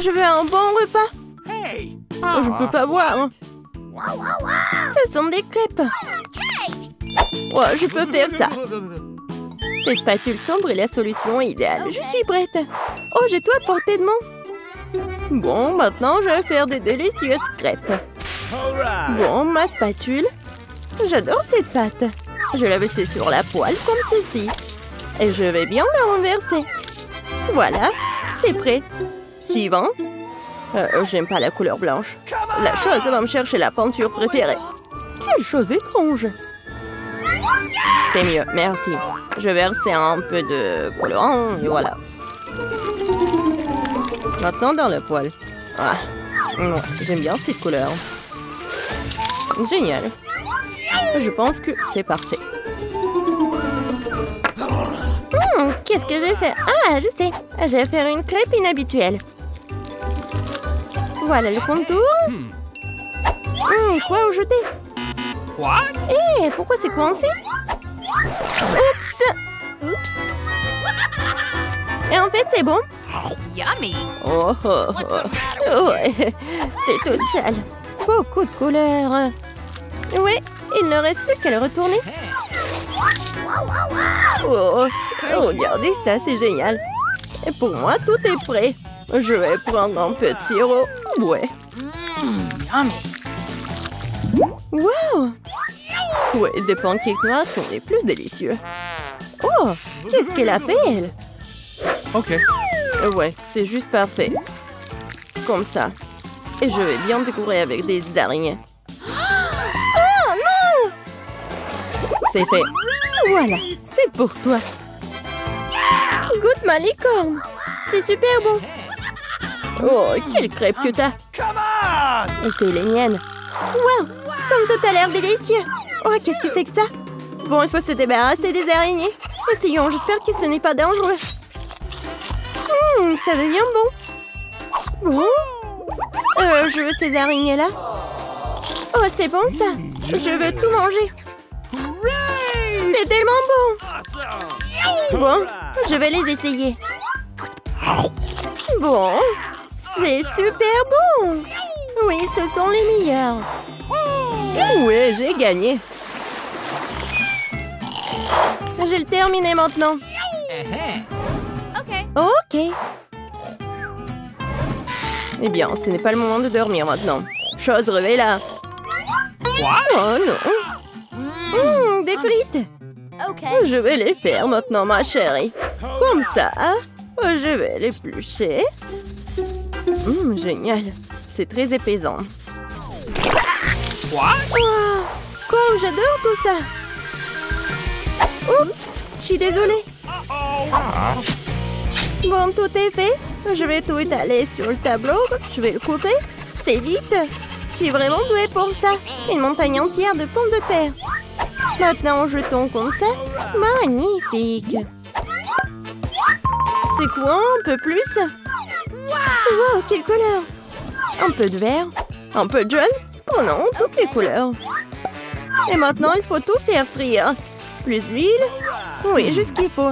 Je veux un bon repas. Je peux pas voir. Ce sont des crêpes. Ouais, je peux faire ça. Ces spatules sombres est la solution idéale. Je suis prête. Oh, j'ai tout à portée de main. Bon, maintenant, je vais faire des délicieuses crêpes. Bon, ma spatule. J'adore cette pâte. Je la verser sur la poêle comme ceci. Et je vais bien la renverser. Voilà, c'est prêt. Suivant. J'aime pas la couleur blanche. La chose va me chercher la peinture préférée. Quelle chose étrange. C'est mieux, merci. Je vais verser un peu de colorant et voilà. Maintenant dans la poêle. Ah, ouais, j'aime bien cette couleur. Génial. Je pense que c'est parfait. Qu'est-ce que j'ai fait? Ah, je sais. Je vais faire une crêpe inhabituelle. Voilà le contour. Quoi au jeter? Hé, pourquoi c'est coincé? Oups. Et en fait, c'est bon. Yummy. Oh, ouais, t'es toute sale. Beaucoup de couleurs. Oui, il ne reste plus qu'à le retourner. Oh, regardez ça, c'est génial. Et pour moi, tout est prêt. Je vais prendre un peu de sirop. Ouais. Wow. Ouais, des pancakes noirs sont les plus délicieux. Oh, qu'est-ce qu'elle a fait, elle? Ok. Ouais, c'est juste parfait. Comme ça. Et je vais bien décorer avec des araignées. Oh non! C'est fait. Voilà, c'est pour toi. Goûte ma licorne. C'est super bon. Oh, quelle crêpe que t'as. Et c'est les miennes. Wow, comme tout a l'air délicieux. Oh, qu'est-ce que c'est que ça? Bon, il faut se débarrasser des araignées. Essayons, j'espère que ce n'est pas dangereux. Ça devient bon. Bon. Je veux ces araignées-là. Oh, c'est bon ça. Je veux tout manger. C'est tellement bon. Bon, je vais les essayer. Bon, c'est super bon. Oui, ce sont les meilleurs. Oui, j'ai gagné. Je vais le terminer maintenant. Ok. Eh bien, ce n'est pas le moment de dormir maintenant. Chose révéla. Oh non. Des frites. Je vais les faire maintenant, ma chérie. Comme ça. Je vais l'éplucher. Génial. C'est très épaisant. Oh, comme j'adore tout ça. Oups, je suis désolée. Bon, tout est fait. Je vais tout étaler sur le tableau. Je vais le couper. C'est vite. Je suis vraiment douée pour ça. Une montagne entière de pommes de terre. Maintenant, jetons comme ça. Magnifique. C'est quoi un peu plus? Wow, quelle couleur! Un peu de vert, un peu de jaune. Oh non, toutes les couleurs. Et maintenant, il faut tout faire frire. Plus d'huile. Oui, juste ce qu'il faut.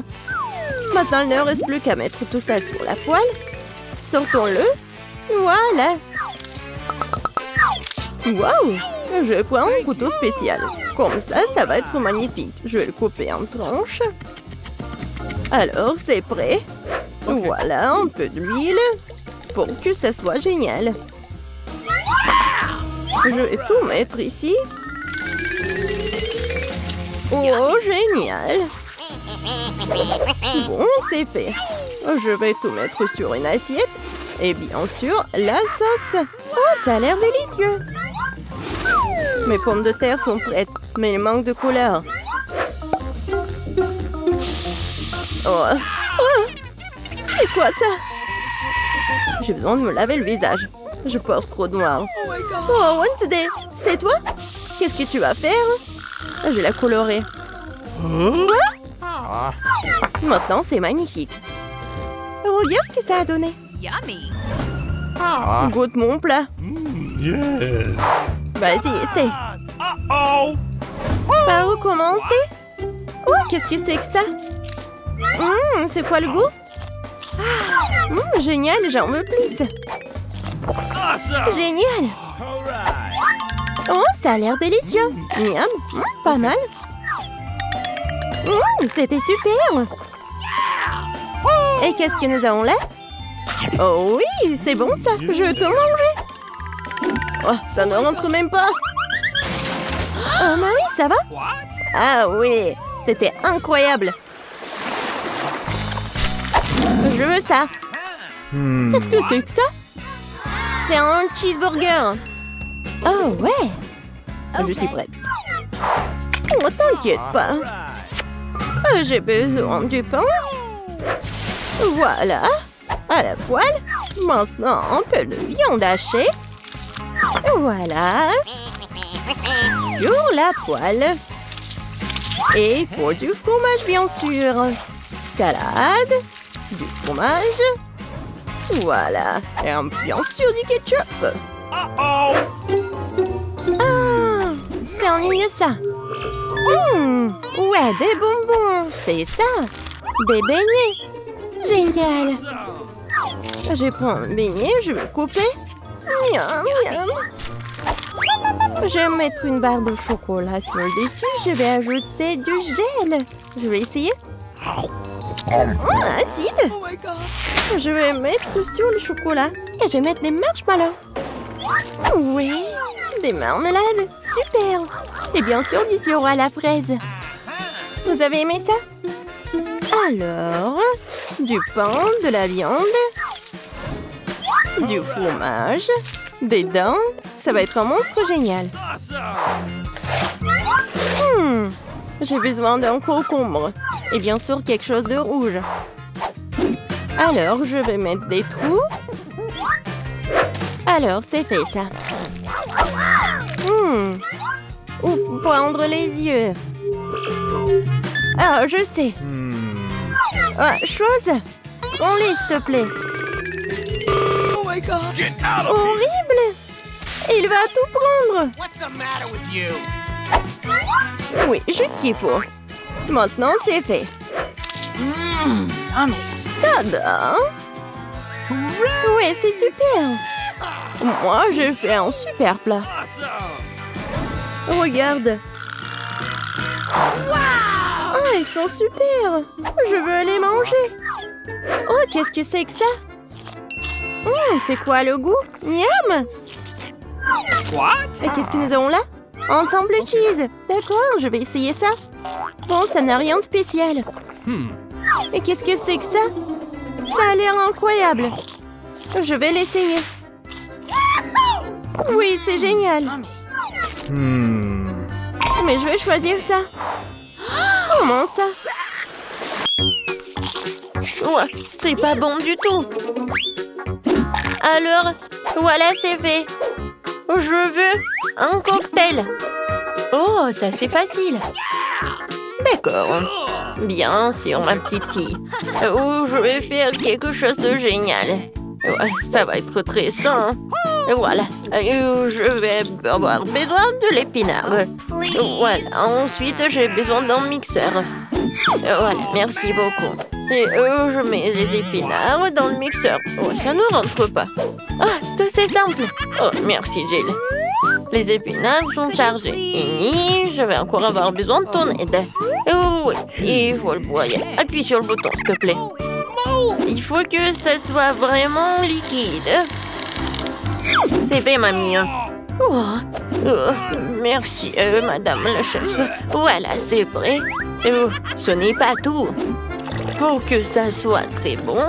Maintenant, il ne reste plus qu'à mettre tout ça sur la poêle. Sortons-le. Voilà. Waouh! Je prends un couteau spécial. Comme ça va être magnifique. Je vais le couper en tranches. Alors, c'est prêt. Voilà, un peu d'huile pour que ça soit génial. Je vais tout mettre ici. Oh, génial! Bon, c'est fait. Je vais tout mettre sur une assiette. Et bien sûr, la sauce. Oh, ça a l'air délicieux. Mes pommes de terre sont prêtes, mais il manque de couleur. Oh. C'est quoi ça? J'ai besoin de me laver le visage. Je porte trop de noir. Oh, Wednesday, c'est toi? Qu'est-ce que tu vas faire? Je vais la colorer. Quoi? Maintenant, c'est magnifique. Regarde ce que ça a donné. Yummy. Goûte mon plat. Vas-y, essaie. Par où commencer? Oh, qu'est-ce que c'est que ça? C'est quoi le goût? Génial, j'en veux plus. Génial. Oh, ça a l'air délicieux. Miam, pas mal. C'était super. Et qu'est-ce que nous avons là? Oh oui, c'est bon ça. Je veux tout manger. Oh, ça ne rentre même pas. Oh, Marie, ça va? Ah oui, c'était incroyable. Je veux ça. Qu'est-ce que c'est que ça? C'est un cheeseburger. Oh ouais. Je suis prête. Oh, t'inquiète pas. J'ai besoin du pain. Voilà. À la poêle. Maintenant, un peu de viande hachée. Voilà. Sur la poêle. Et il faut du fromage, bien sûr. Salade. Du fromage. Voilà. Et bien sûr du ketchup. Ah, c'est ennuyeux ça. Ouais, des bonbons. C'est ça. Des beignets. Génial. Je prends un beignet, je vais couper. Miam, miam. Je vais mettre une barre de chocolat sur le dessus. Je vais ajouter du gel. Je vais essayer. Acide. Je vais mettre sur le chocolat. Et je vais mettre des marshmallows. Oui, des marmelades. Super. Et bien sûr, du sirop à la fraise. Vous avez aimé ça? Alors, du pain, de la viande, du fromage, des dents. Ça va être un monstre génial. J'ai besoin d'un concombre. Et bien sûr, quelque chose de rouge. Alors, je vais mettre des trous. Alors, c'est fait, ça. Où prendre les yeux? Ah, je sais. Chose. Prends-les, s'il te plaît. Oh my God. Horrible. Il va tout prendre. Oui, juste ce qu'il faut. Maintenant, c'est fait. Tada! Ouais, c'est super. Moi, j'ai fait un super plat. Regarde. Ah, ils sont super. Je veux les manger. Oh, qu'est-ce que c'est que ça? C'est quoi le goût? Miam! Et qu'est-ce que nous avons là? Ensemble cheese. D'accord, je vais essayer ça. Bon, ça n'a rien de spécial. Et qu'est-ce que c'est que ça? Ça a l'air incroyable. Je vais l'essayer. Oui, c'est génial. Mais je vais choisir ça. Comment ça? Ouais, c'est pas bon du tout. Alors, voilà, c'est fait. Je veux un cocktail. Oh, ça c'est facile. D'accord. Bien sûr, ma petite fille. Oh, je vais faire quelque chose de génial. Ouais, ça va être très sain. Voilà. Je vais avoir besoin de l'épinard. Voilà. Ensuite, j'ai besoin d'un mixeur. Voilà, merci beaucoup. Et je mets les épinards dans le mixeur. Oh, ça ne rentre pas. Ah, tout c'est simple. Oh, merci, Jill. Les épinards sont chargés. Et je vais encore avoir besoin de ton aide. Oh oui, il faut le broyer. Appuie sur le bouton, s'il te plaît. Il faut que ça soit vraiment liquide. C'est fait, mamie. Merci, madame la chef. Voilà, c'est prêt. Ce n'est pas tout. Pour que ça soit très bon,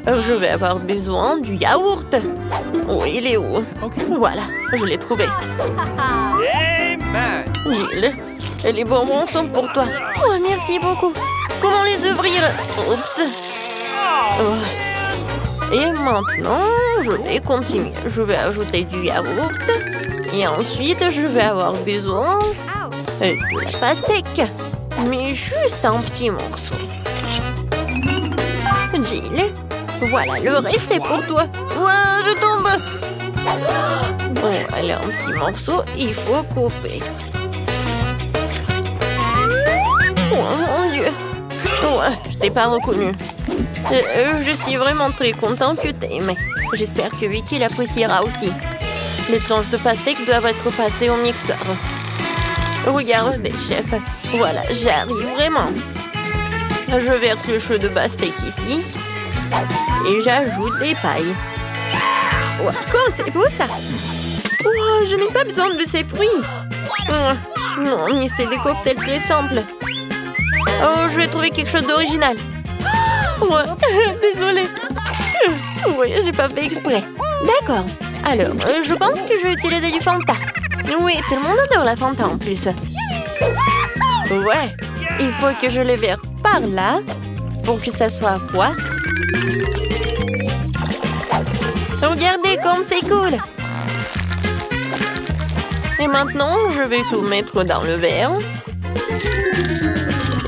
je vais avoir besoin du yaourt. Oh, il est où? Voilà, je l'ai trouvé. Jill, les bonbons sont pour toi. Oh, merci beaucoup. Comment les ouvrir? Oups. Oh. Et maintenant, je vais continuer. Je vais ajouter du yaourt. Et ensuite, je vais avoir besoin de la pastèque. Mais juste un petit morceau. Jill, voilà, le reste est pour toi. Ouah, je tombe. Bon, allez, un petit morceau, il faut couper. Oh mon Dieu. Ouais, je t'ai pas reconnu. Je suis vraiment très contente que t'aimes. J'espère que Vicky l'appréciera aussi. Les tranches de pastèque doivent être passées au mixeur. Regardez, chef. Voilà, j'arrive vraiment. Je verse le chou de pastèque ici. Et j'ajoute des pailles. Wow, quoi, c'est beau ça. Oh, je n'ai pas besoin de ces fruits. Oh, non, mais c'est des cocktails très simples. Oh, je vais trouver quelque chose d'original. Ouais, désolée. Oui, j'ai pas fait exprès. D'accord. Alors, je pense que je vais utiliser du Fanta. Oui, tout le monde adore la Fanta en plus. Ouais, il faut que je les verse par là pour que ça soit froid. Regardez comme c'est cool. Et maintenant, je vais tout mettre dans le verre.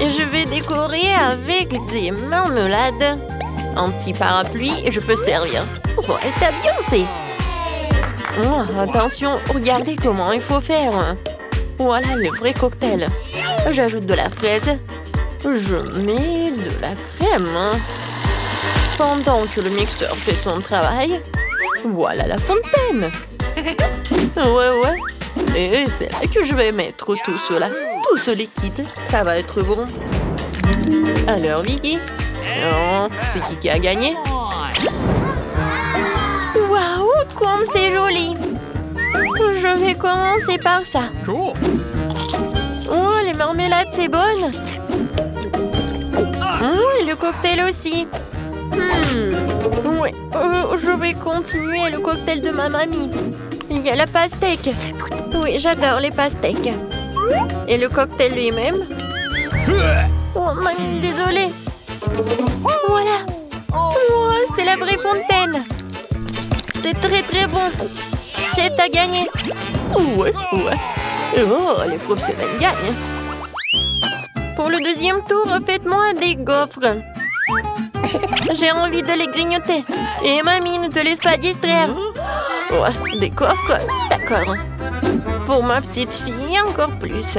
Et je vais décorer avec des marmelades. Un petit parapluie et je peux servir. Oh, t'as bien fait. Oh, attention, regardez comment il faut faire. Voilà le vrai cocktail. J'ajoute de la fraise. Je mets de la crème. Pendant que le mixeur fait son travail, voilà la fontaine. Ouais. Et c'est là que je vais mettre tout cela. Tout ce liquide, ça va être bon. Alors, Vicky, c'est qui a gagné? Waouh, comme c'est joli! Je vais commencer par ça. Oh, les marmelades, c'est bonne. Et le cocktail aussi. Oui, je vais continuer le cocktail de ma mamie. Il y a la pastèque. Oui, j'adore les pastèques. Et le cocktail lui-même. Oh, mamie, désolée. Voilà. Oh, c'est la vraie fontaine. C'est très très bon. Chef, t'as gagné. Ouais. Oh, les professionnels gagnent. Pour le deuxième tour, faites-moi des gaufres. J'ai envie de les grignoter. Et mamie, ne te laisse pas distraire. Ouais, des gaufres, d'accord. Pour ma petite fille, encore plus.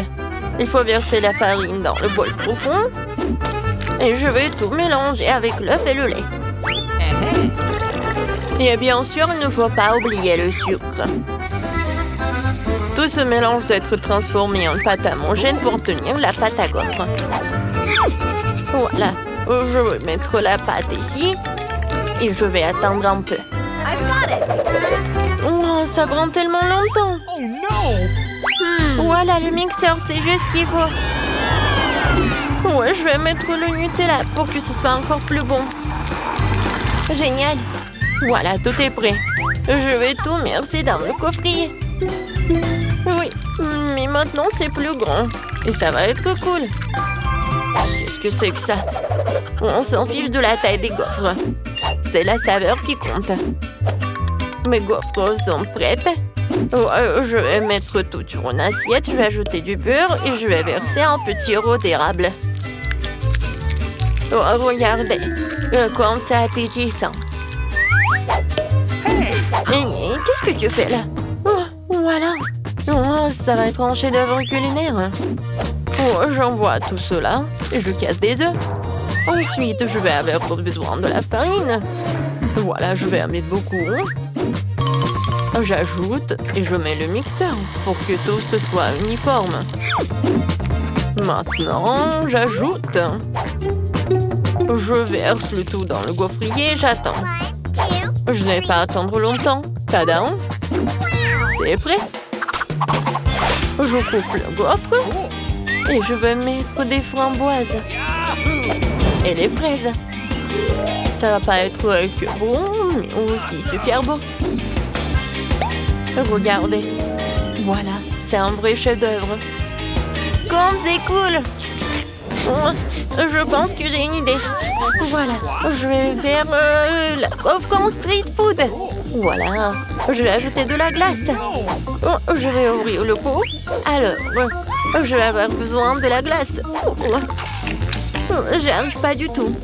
Il faut verser la farine dans le bol profond. Et je vais tout mélanger avec l'œuf et le lait. Et bien sûr, il ne faut pas oublier le sucre. Tout ce mélange doit être transformé en pâte homogène pour tenir la pâte à gaufres. Voilà, je vais mettre la pâte ici. Et je vais attendre un peu. Oh, ça prend tellement longtemps. Oh non! Voilà, le mixeur, c'est juste ce qu'il faut. Ouais, je vais mettre le Nutella pour que ce soit encore plus bon. Génial. Voilà, tout est prêt. Je vais tout verser dans le coffrier. Oui, mais maintenant c'est plus grand. Et ça va être cool. Qu'est-ce que c'est que ça? On s'en fiche de la taille des gaufres. C'est la saveur qui compte. Mes gaufres sont prêtes. Je vais mettre tout sur une assiette. Je vais ajouter du beurre et je vais verser un petit rôti d'érable. Oh, regardez, comme c'est appétissant. Qu'est-ce que tu fais là? Oh, voilà. Oh, ça va être un chef-d'œuvre culinaire. Oh, j'envoie tout cela et je casse des œufs. Ensuite, je vais avoir besoin de la farine. Voilà, je vais en mettre beaucoup. J'ajoute et je mets le mixeur pour que tout ce soit uniforme. Maintenant, j'ajoute. Je verse le tout dans le gaufrier et j'attends. Je n'ai pas à attendre longtemps. Tadam! C'est prêt. Je coupe le gaufre et je vais mettre des framboises et les fraises. Ça va pas être que bon, mais aussi super beau. Regardez. Voilà, c'est un vrai chef-d'œuvre. Comme c'est cool! Je pense que j'ai une idée. Voilà, je vais faire la gaufre en street food. Voilà, je vais ajouter de la glace. Je vais ouvrir le pot. Alors, je vais avoir besoin de la glace. J'y arrive pas du tout.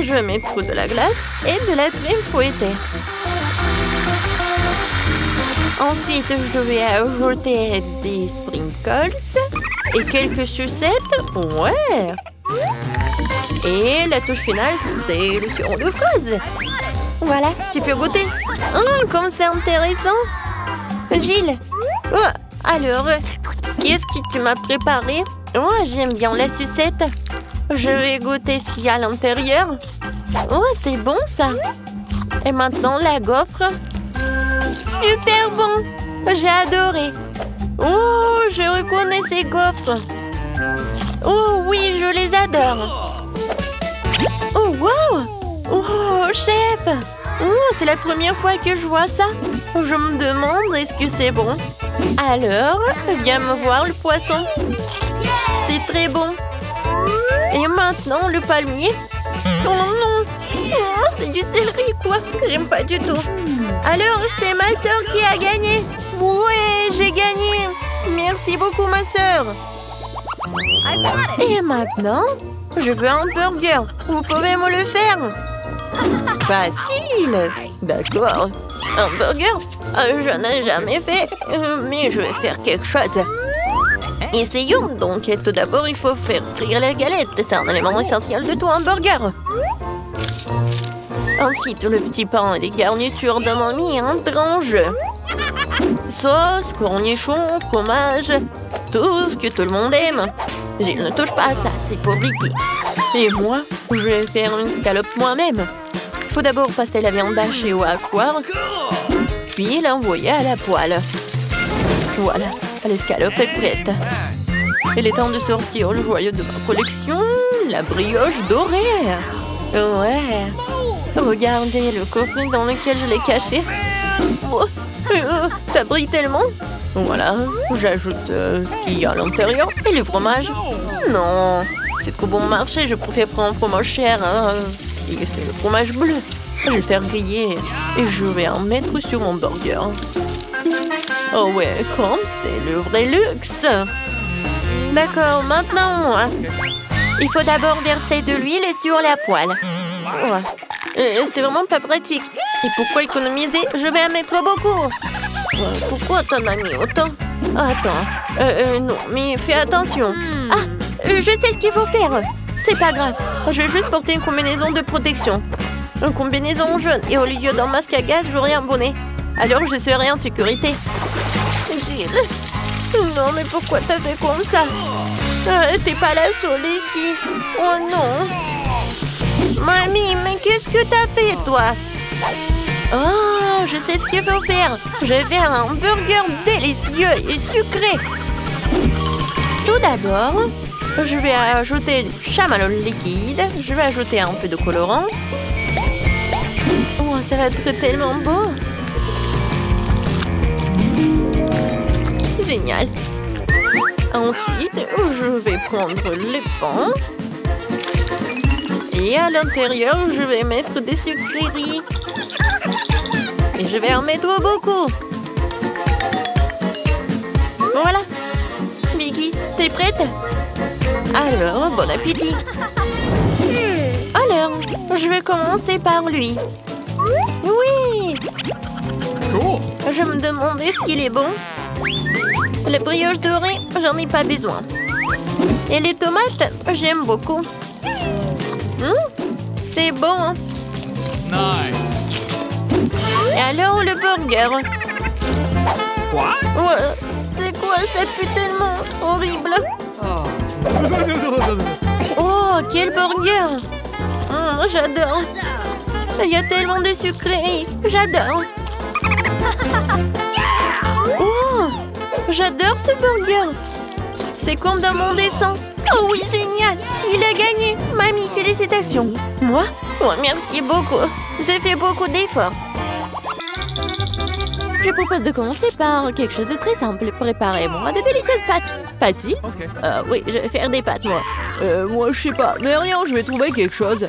Je vais mettre de la glace et de la crème fouettée. Ensuite, je vais ajouter des sprinkles et quelques sucettes. Ouais. Et la touche finale, c'est le sirop de fraise. Voilà, tu peux goûter. Oh, comme c'est intéressant. Gilles, oh, alors, qu'est-ce que tu m'as préparé? Oh, j'aime bien la sucette. Je vais goûter ce qu'il y a à l'intérieur. Oh, c'est bon ça. Et maintenant, la gaufre. Super bon. J'ai adoré. Oh, je reconnais ces gaufres. Oh oui, je les adore. Oh, wow. Oh, chef. Oh, c'est la première fois que je vois ça. Je me demande, est-ce que c'est bon? Alors, viens me voir le poisson. C'est très bon. Et maintenant, le palmier. Oh non. Oh, c'est du céleri, quoi. J'aime pas du tout. Alors, c'est ma sœur qui a gagné. Ouais, j'ai gagné. Merci beaucoup, ma sœur. Et maintenant, je veux un burger. Vous pouvez me le faire? Facile. D'accord. Un burger? Je n'ai jamais fait, mais je vais faire quelque chose. Essayons donc. Tout d'abord, il faut faire frire la galette. C'est un élément essentiel de tout hamburger. Ensuite, le petit pain et les garnitures donnent envie à un grand jeu. Sauce, cornichons, fromage, tout ce que tout le monde aime. Je ne touche pas à ça, c'est pour Vicky. Et moi, je vais faire une scalope moi-même. Il faut d'abord passer la viande hachée au hachoir, puis l'envoyer à la poêle. Voilà, l'escalope est prête. Il est temps de sortir le joyau de ma collection, la brioche dorée. Ouais. Regardez le coffret dans lequel je l'ai caché. Oh, ça brille tellement. Voilà, j'ajoute ce qu'il y a à l'intérieur et le fromage. Non, c'est trop bon marché, je préfère prendre un fromage cher. Hein. Et c'est le fromage bleu. Je vais le faire griller et je vais en mettre sur mon burger. Oh ouais, comme c'est le vrai luxe. D'accord, maintenant, il faut d'abord verser de l'huile sur la poêle. Ouais. C'est vraiment pas pratique. Et pourquoi économiser? Je vais en mettre beaucoup. Pourquoi t'en as mis autant? Attends. Non, mais fais attention. Ah, je sais ce qu'il faut faire. C'est pas grave. Je vais juste porter une combinaison de protection. Une combinaison jaune. Et au lieu d'un masque à gaz, j'aurai un bonnet. Alors je serai en sécurité. Gilles. Non, mais pourquoi t'as fait comme ça? T'es pas la seule ici. Oh non. Mamie, mais qu'est-ce que t'as fait, toi? Oh, je sais ce qu'il faut faire. Je vais faire un burger délicieux et sucré. Tout d'abord, je vais ajouter du chamallow liquide. Je vais ajouter un peu de colorant. Oh, ça va être tellement beau. Génial. Ensuite, je vais prendre les pains. Et à l'intérieur, je vais mettre des sucreries. Et je vais en mettre beaucoup. Voilà. Vicky, t'es prête? Alors, bon appétit. Alors, je vais commencer par lui. Oui. Je me demandais est-ce qu'il est bon. La brioche dorée, j'en ai pas besoin. Et les tomates, j'aime beaucoup. C'est bon. Nice. Et alors le burger. What? Ouais, c'est quoi? Ça pue tellement horrible. Oh, quel burger. J'adore. Il y a tellement de sucreries. J'adore. Oh, j'adore ce burger. C'est comme dans mon dessin. Oh oui, génial. Il a gagné. Mamie, félicitations. Moi? Oh, merci beaucoup. J'ai fait beaucoup d'efforts. Je propose de commencer par quelque chose de très simple. Préparez-moi de délicieuses pâtes. Facile? Okay. Oui, je vais faire des pâtes, moi. Moi, je sais pas. Mais rien, je vais trouver quelque chose.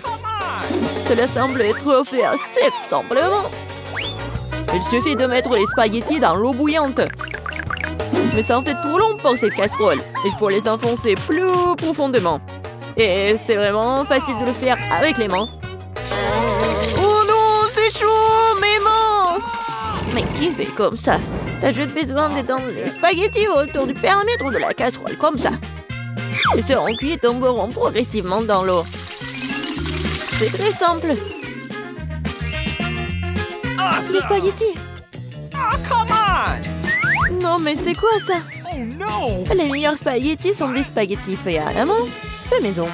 Cela semble être fait assez simplement. Il suffit de mettre les spaghettis dans l'eau bouillante. Mais ça en fait trop long pour cette casserole. Il faut les enfoncer plus profondément. Et c'est vraiment facile de le faire avec les mains. Oh non, c'est chaud, mais non! Mais qui fait comme ça? T'as juste besoin d'étendre les spaghettis autour du périmètre de la casserole, comme ça. Ils seront cuits et tomberont progressivement dans l'eau. c'est très simple. Des spaghettis. Oh, come on! Non, mais c'est quoi ça? Oh no! Les meilleurs spaghettis sont des spaghettis faits à la main, fait maison.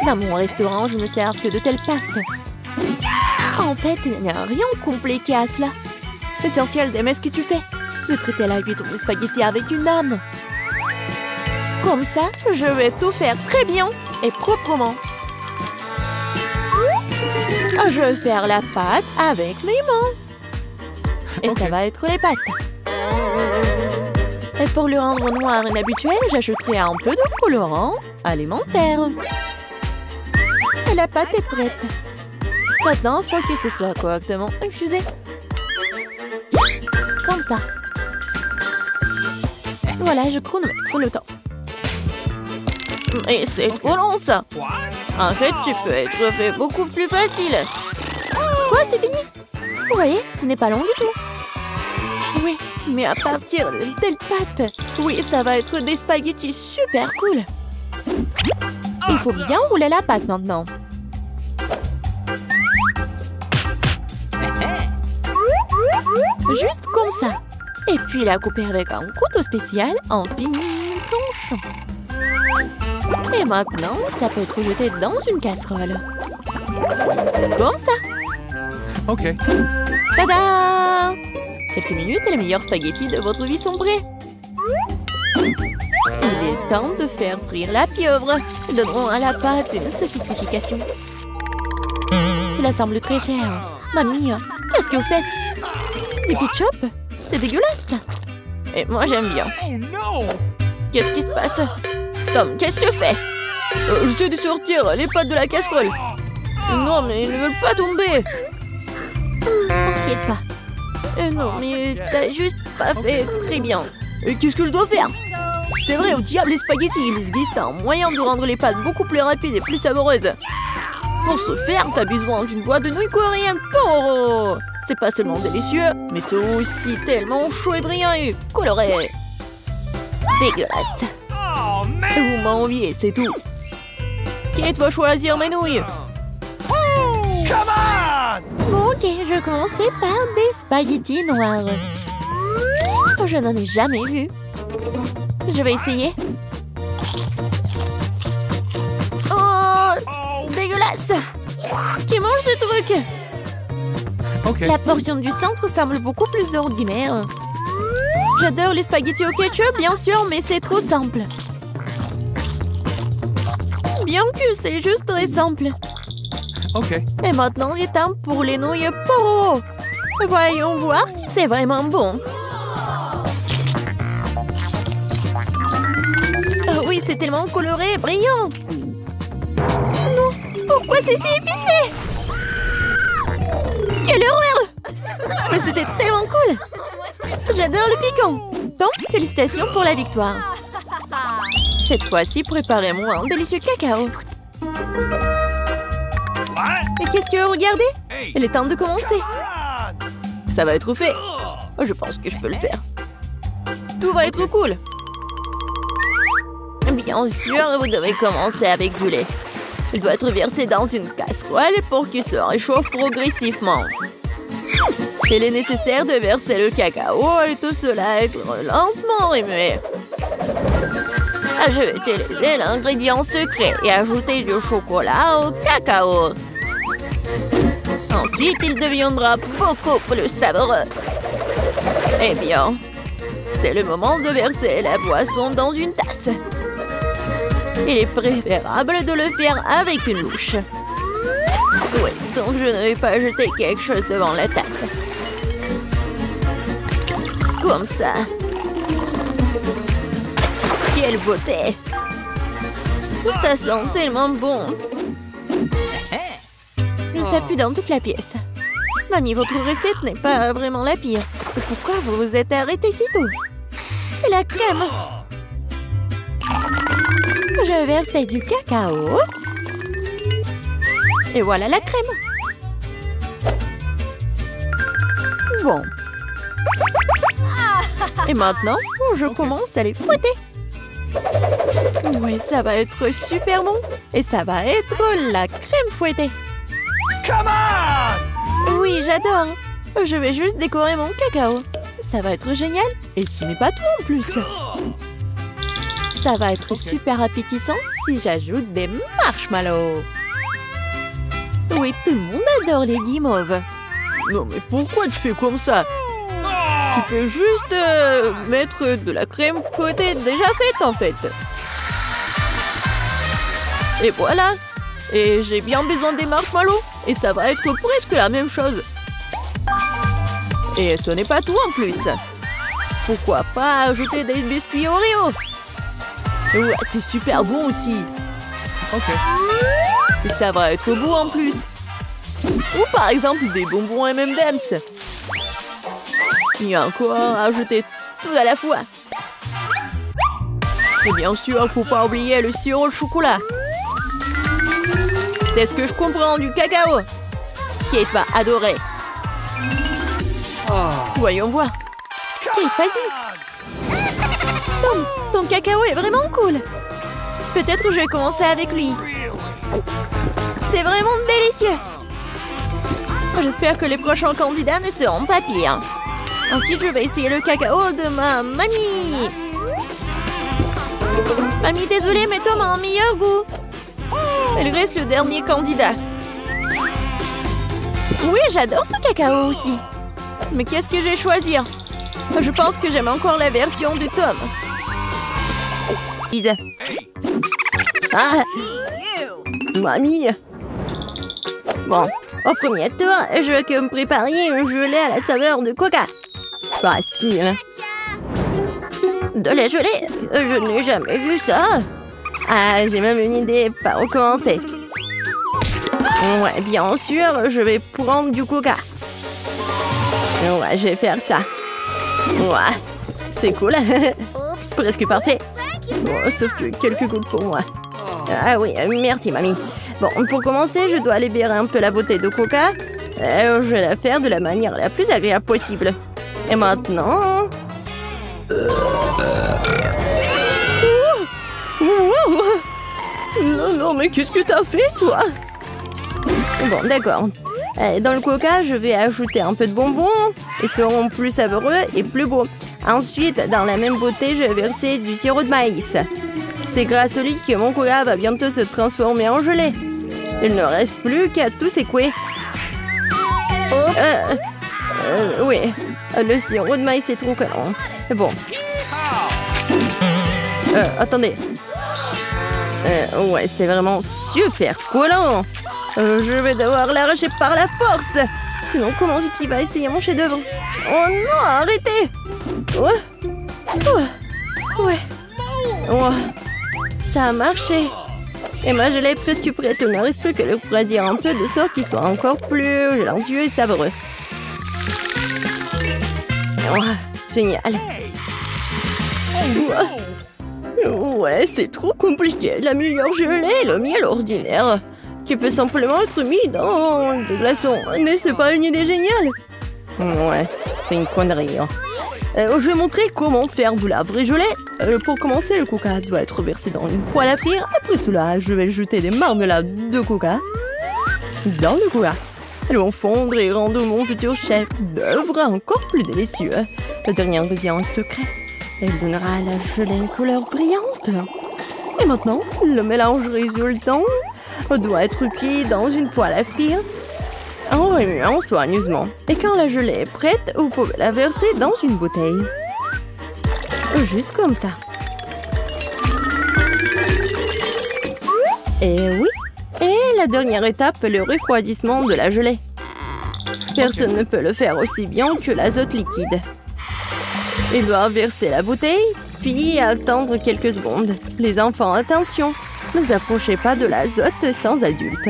Dans mon restaurant, je ne sers que de telles pâtes. En fait, il n'y a rien de compliqué à cela. L'essentiel d'aimer ce que tu fais. De traiter la cuisson des spaghettis avec une âme. Comme ça, je vais tout faire très bien et proprement. Je vais faire la pâte avec mes mains. Et ça va être les pâtes. Et pour le rendre noir et inhabituel, j'ajouterai un peu de colorant alimentaire. Et la pâte est prête. Maintenant, il faut que ce soit correctement infusé. Comme ça. Voilà, je chronomètre le temps. Mais c'est trop long, ça. En fait, tu peux être fait beaucoup plus facile. Quoi, c'est fini? Vous voyez, ce n'est pas long du tout. Oui, mais à partir de telle pâte, oui, ça va être des spaghettis super cool. Il faut bien rouler la pâte maintenant. Juste comme ça. Et puis la couper avec un couteau spécial en fines tranches. Et maintenant, ça peut être jeté dans une casserole. Comme ça. Ok. Tada! Quelques minutes et les meilleurs spaghettis de votre vie sont prêts. Il est temps de faire frire la pieuvre. Donnerons à la pâte une sophistication. Cela semble très cher. Mamie, qu'est-ce que vous faites? Du ketchup? C'est dégueulasse. Et moi, j'aime bien. Oh no! Qu'est-ce qui se passe? Tom, qu'est-ce que tu fais? J'essaie de sortir les pâtes de la casserole. Non, mais ils ne veulent pas tomber. T'inquiète pas. Non, mais t'as juste pas fait très bien. Et qu'est-ce que je dois faire? C'est vrai, au diable les spaghettis, il existe un moyen de rendre les pâtes beaucoup plus rapides et plus savoureuses. Pour ce faire, t'as besoin d'une boîte de nouilles coréennes Pororo. C'est pas seulement délicieux, mais c'est aussi tellement chaud et brillant et coloré. Dégueulasse. Oh man! Vous m'enviez, c'est tout. Qui va choisir mes nouilles? Come on! Bon, ok, je vais commencer par des spaghettis noirs. Je n'en ai jamais vu. Je vais essayer. Oh, dégueulasse! Qui mange ce truc? Ok. La portion du centre semble beaucoup plus ordinaire. J'adore les spaghettis au ketchup, bien sûr, mais c'est trop simple. Bien que c'est juste très simple. Ok. Et maintenant, il est temps pour les nouilles Pororo. Voyons voir si c'est vraiment bon. Oh oui, c'est tellement coloré et brillant. Non, pourquoi c'est si épicé? Quelle horreur! Mais c'était tellement cool. J'adore le piquant. Donc, félicitations pour la victoire. Cette fois-ci, préparez-moi un délicieux cacao. Et qu'est-ce que vous regardez? Il est temps de commencer. Ça va être fait. Je pense que je peux le faire. Tout va être cool. Bien sûr, vous devez commencer avec du lait. Il doit être versé dans une casserole pour qu'il se réchauffe progressivement. Il est nécessaire de verser le cacao et tout cela être lentement remué. Je vais utiliser l'ingrédient secret et ajouter du chocolat au cacao. Ensuite, il deviendra beaucoup plus savoureux. Eh bien, c'est le moment de verser la boisson dans une tasse. Il est préférable de le faire avec une louche. Oui, donc je ne vais pas jeter quelque chose devant la tasse. Comme ça. Quelle beauté! Ça sent tellement bon. Ça pue dans toute la pièce. Mamie, votre recette n'est pas vraiment la pire. Pourquoi vous vous êtes arrêté si tôt? Et la crème? Je verse du cacao. Et voilà la crème. Bon. Et maintenant, je commence à les fouetter. Oui, ça va être super bon. Et ça va être la crème fouettée. Come on! Oui, j'adore. Je vais juste décorer mon cacao. Ça va être génial. Et ce n'est pas tout en plus. Ça va être super appétissant si j'ajoute des marshmallows. Oui, tout le monde adore les guimauves. Non, mais pourquoi tu fais comme ça? Tu peux juste mettre de la crème fouettée déjà faite en fait. Et voilà. Et j'ai bien besoin des marshmallows. Et ça va être presque la même chose. Et ce n'est pas tout en plus. Pourquoi pas ajouter des biscuits Oreo? Ouais, c'est super bon aussi. Ok. Et ça va être beau en plus. Ou par exemple des bonbons M&M's. Et encore ajouter tout à la fois. Et bien sûr, faut pas oublier le sirop de chocolat. C'est ce que je comprends du cacao. Kate va adorer. Voyons voir. Kate, vas-y. Ton cacao est vraiment cool. Peut-être que je vais commencer avec lui. C'est vraiment délicieux. J'espère que les prochains candidats ne seront pas pires. Ensuite, je vais essayer le cacao de ma mamie. Mamie, désolée, mais Tom a un meilleur goût. Elle reste le dernier candidat. Oui, j'adore ce cacao aussi. Mais qu'est-ce que je vais choisir? Je pense que j'aime encore la version de Tom. Ah, mamie. Bon, au premier tour, je veux que vous me prépariez un gelée à la saveur de coca. Facile. De la gelée? Je n'ai jamais vu ça. Ah, j'ai même une idée par où commencer. Ouais, bien sûr, je vais prendre du coca. Ouais, je vais faire ça. Ouais, c'est cool. Presque parfait. Bon, sauf que quelques gouttes pour moi. Ah oui, merci mamie. Bon, pour commencer, je dois libérer un peu la bouteille de coca. Je vais la faire de la manière la plus agréable possible. Et maintenant... Non, non, mais qu'est-ce que t'as fait, toi? Bon, d'accord. Dans le coca, je vais ajouter un peu de bonbons. Ils seront plus savoureux et plus beaux. Ensuite, dans la même bouteille, je vais verser du sirop de maïs. C'est grâce au lit que mon coca va bientôt se transformer en gelée. Il ne reste plus qu'à tout secouer. Oui, le sirop de maïs est trop collant. Bon. Attendez. Ouais, c'était vraiment super collant. Je vais devoir l'arracher par la force. Sinon, comment Vicky va essayer mon chef-d'œuvre? Oh non, arrêtez! Ouais. Ça a marché. Et ma gelée est presque prête. Il ne reste plus que le refroidir un peu de sorte qu'il soit encore plus gélatineux et savoureux. Génial. Ouais, c'est trop compliqué. La meilleure gelée est le miel ordinaire, qui peut simplement être mis dans des glaçons. Mais c'est pas une idée géniale? Ouais, c'est une connerie. Je vais montrer comment faire de la vraie gelée. Pour commencer, le coca doit être versé dans une poêle à frire. Après cela, je vais jeter des marmelades de coca dans le coca. Elles vont fondre et rendre mon futur chef d'œuvre encore plus délicieux. Le dernier ingrédient secret. Elle donnera à la gelée une couleur brillante. Et maintenant, le mélange résultant doit être cuit dans une poêle à frire en remuant soigneusement. Et quand la gelée est prête, vous pouvez la verser dans une bouteille. Juste comme ça. Et oui. Et la dernière étape, le refroidissement de la gelée. Personne ne peut le faire aussi bien que l'azote liquide. Il doit verser la bouteille, puis attendre quelques secondes. Les enfants, attention, ne vous approchez pas de l'azote sans adulte.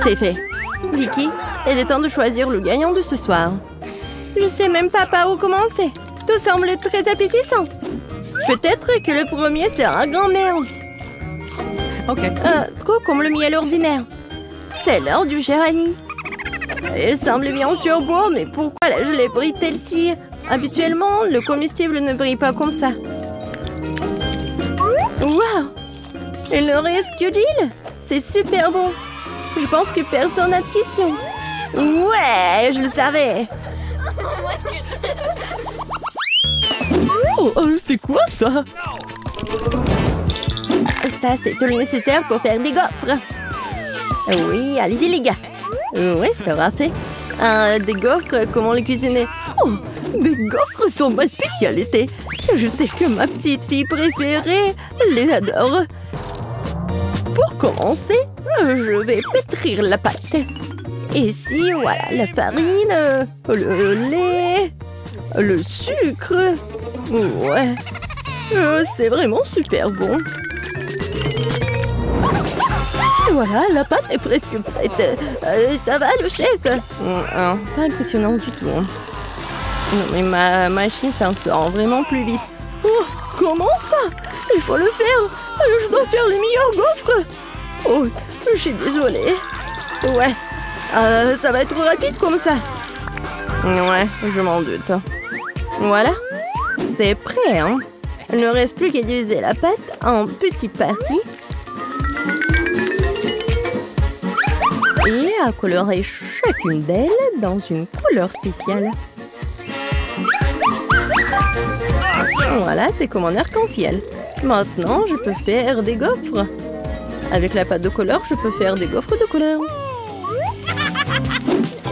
C'est fait. Vicky, il est temps de choisir le gagnant de ce soir. Je sais même pas par où commencer. Tout semble très appétissant. Peut-être que le premier sera grand-mère. Ok. Trop comme le miel ordinaire. C'est l'heure du géranie. Il semble bien sûr beau, mais pourquoi la gelée brille-t-elle si? Habituellement, le comestible ne brille pas comme ça. Waouh! Il ne reste que l'huile. C'est super bon. Je pense que personne n'a de questions. Ouais, je le savais. Oh, c'est quoi ça? Ça, c'est tout le nécessaire pour faire des gaufres. Oui, allez-y les gars. Oui, ça va fait. Des gaufres, comment les cuisiner? Oh, des gaufres sont ma spécialité. Je sais que ma petite fille préférée les adore. Pour commencer, je vais pétrir la pâte. Ici, voilà, la farine, le lait, le sucre. Ouais, c'est vraiment super bon. Voilà, la pâte est presque prête. Ça va, le chef? Pas impressionnant du tout. Non, mais ma machine s'en sort vraiment plus vite. Oh, comment ça? Il faut le faire. Je dois faire les meilleurs gaufres. Oh, je suis désolée. Ouais, ça va être rapide comme ça. Ouais, je m'en doute. Voilà, c'est prêt, hein? Il ne reste plus qu'à diviser la pâte en petites parties. Et à colorer chacune d'elles dans une couleur spéciale. Voilà, c'est comme un arc-en-ciel. Maintenant, je peux faire des gaufres. Avec la pâte de couleur, je peux faire des gaufres de couleur.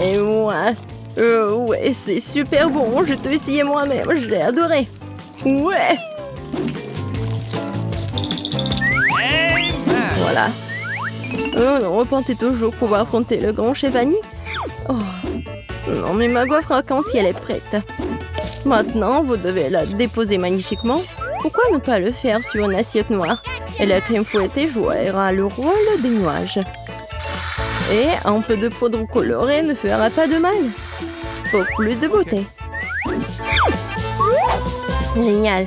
Et ouais, c'est super bon. Je t'ai essayé moi-même, j'ai adoré. Ouais. Voilà. Oh non, on pensait toujours pouvoir affronter le grand chef Annie. Oh. Non, mais ma gaufre arc-en-ciel est prête. Maintenant, vous devez la déposer magnifiquement. Pourquoi ne pas le faire sur une assiette noire? Et la crème fouettée jouera le rôle des nuages. Et un peu de poudre colorée ne fera pas de mal. Pour plus de beauté. Génial.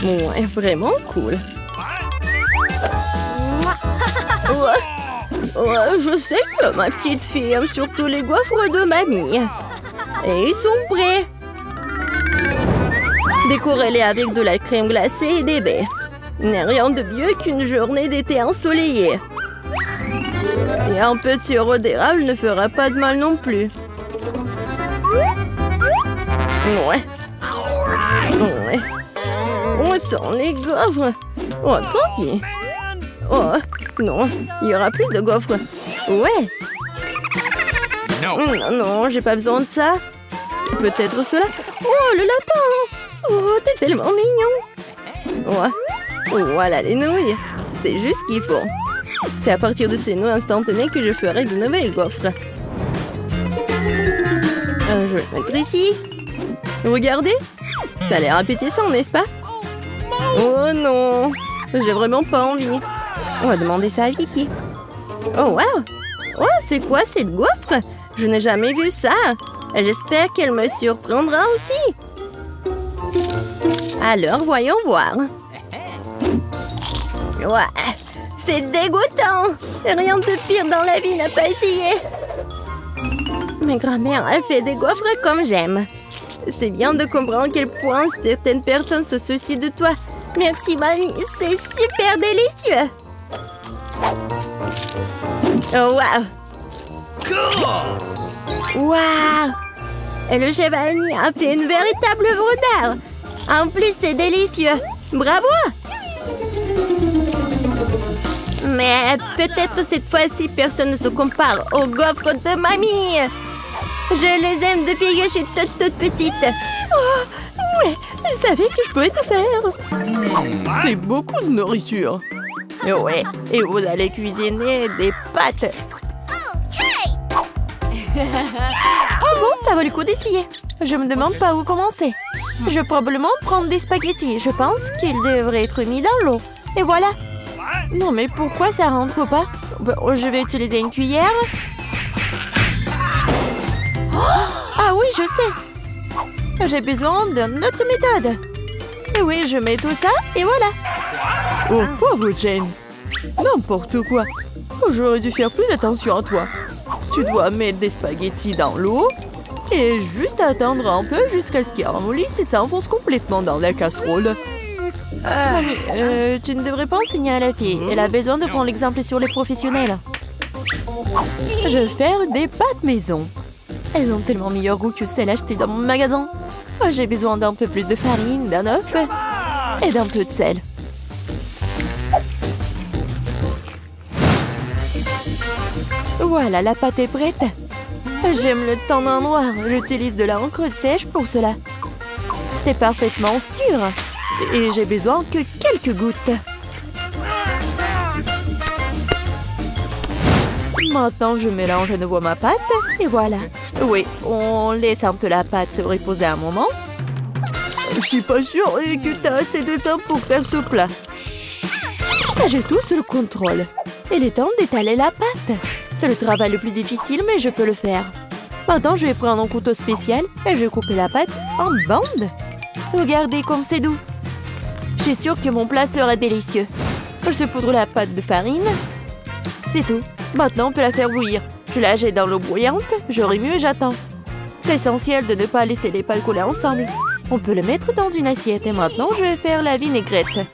Ouais, vraiment cool. Ouais, je sais que ma petite fille aime surtout les gaufres de mamie. Et ils sont prêts. Décorez-les avec de la crème glacée et des baies. Il n'y a rien de mieux qu'une journée d'été ensoleillée. Et un peu de sirop d'érable ne fera pas de mal non plus. Ouais. Ouais. On sent les gaufres. Oh, tranquille. Oh, non, il y aura plus de gaufres. Ouais. Non, non, j'ai pas besoin de ça. Peut-être cela. Oh, le lapin. Oh, t'es tellement mignon. Ouais. Voilà les nouilles. C'est juste ce qu'il faut. C'est à partir de ces nouilles instantanées que je ferai de nouvelles gaufres. Je vais le mettre ici. Regardez. Ça a l'air appétissant, n'est-ce pas? Oh non. J'ai vraiment pas envie. On va demander ça à Vicky. Oh, wow. Oh, c'est quoi cette gaufre? Je n'ai jamais vu ça. J'espère qu'elle me surprendra aussi. Alors, voyons voir. Ouais, c'est dégoûtant. Rien de pire dans la vie n'a pas essayé. Ma grand-mère a fait des gaufres comme j'aime. C'est bien de comprendre à quel point certaines personnes se soucient de toi. Merci, mamie. C'est super délicieux. Oh, wow. Wow. Et le chef Annie a fait une véritable œuvre d'art. En plus, c'est délicieux. Bravo. Mais peut-être cette fois-ci, personne ne se compare aux gaufres de mamie. Je les aime depuis que je suis toute petite. Oh, ouais, je savais que je pouvais tout faire. C'est beaucoup de nourriture. Ouais, et vous allez cuisiner des pâtes. Oh bon, ça vaut le coup d'essayer. Je me demande pas où commencer. Je vais probablement prendre des spaghettis. Je pense qu'ils devraient être mis dans l'eau. Et voilà. Non, mais pourquoi ça rentre pas? Je vais utiliser une cuillère. Ah oui, je sais. J'ai besoin d'une autre méthode. Et oui, je mets tout ça et voilà. Oh, pauvre Jane. N'importe quoi. J'aurais dû faire plus attention à toi. Tu dois mettre des spaghettis dans l'eau et juste attendre un peu jusqu'à ce qu'ils ramollissent et s'enfonce complètement dans la casserole. Mamie, tu ne devrais pas enseigner à la fille. Elle a besoin de prendre l'exemple sur les professionnels. Je vais faire des pâtes maison. Elles ont tellement meilleur goût que celles achetées dans mon magasin. J'ai besoin d'un peu plus de farine, d'un œuf et d'un peu de sel. Voilà, la pâte est prête. J'aime le teint d'un noir. J'utilise de l'encre sèche pour cela. C'est parfaitement sûr. Et j'ai besoin que quelques gouttes. Maintenant, je mélange à nouveau ma pâte. Et voilà. Oui, on laisse un peu la pâte se reposer un moment. Je suis pas sûre que tu as assez de temps pour faire ce plat. J'ai tout sous le contrôle. Il est temps d'étaler la pâte. C'est le travail le plus difficile, mais je peux le faire. Maintenant, je vais prendre un couteau spécial et je vais couper la pâte en bandes. Regardez comme c'est doux. Je suis sûre que mon plat sera délicieux. Je saupoudre la pâte de farine. C'est tout. Maintenant, on peut la faire bouillir. Je la jette dans l'eau bouillante, je remue et j'attends. C'est essentiel de ne pas laisser les pâtes coller ensemble. On peut le mettre dans une assiette et maintenant, je vais faire la vinaigrette.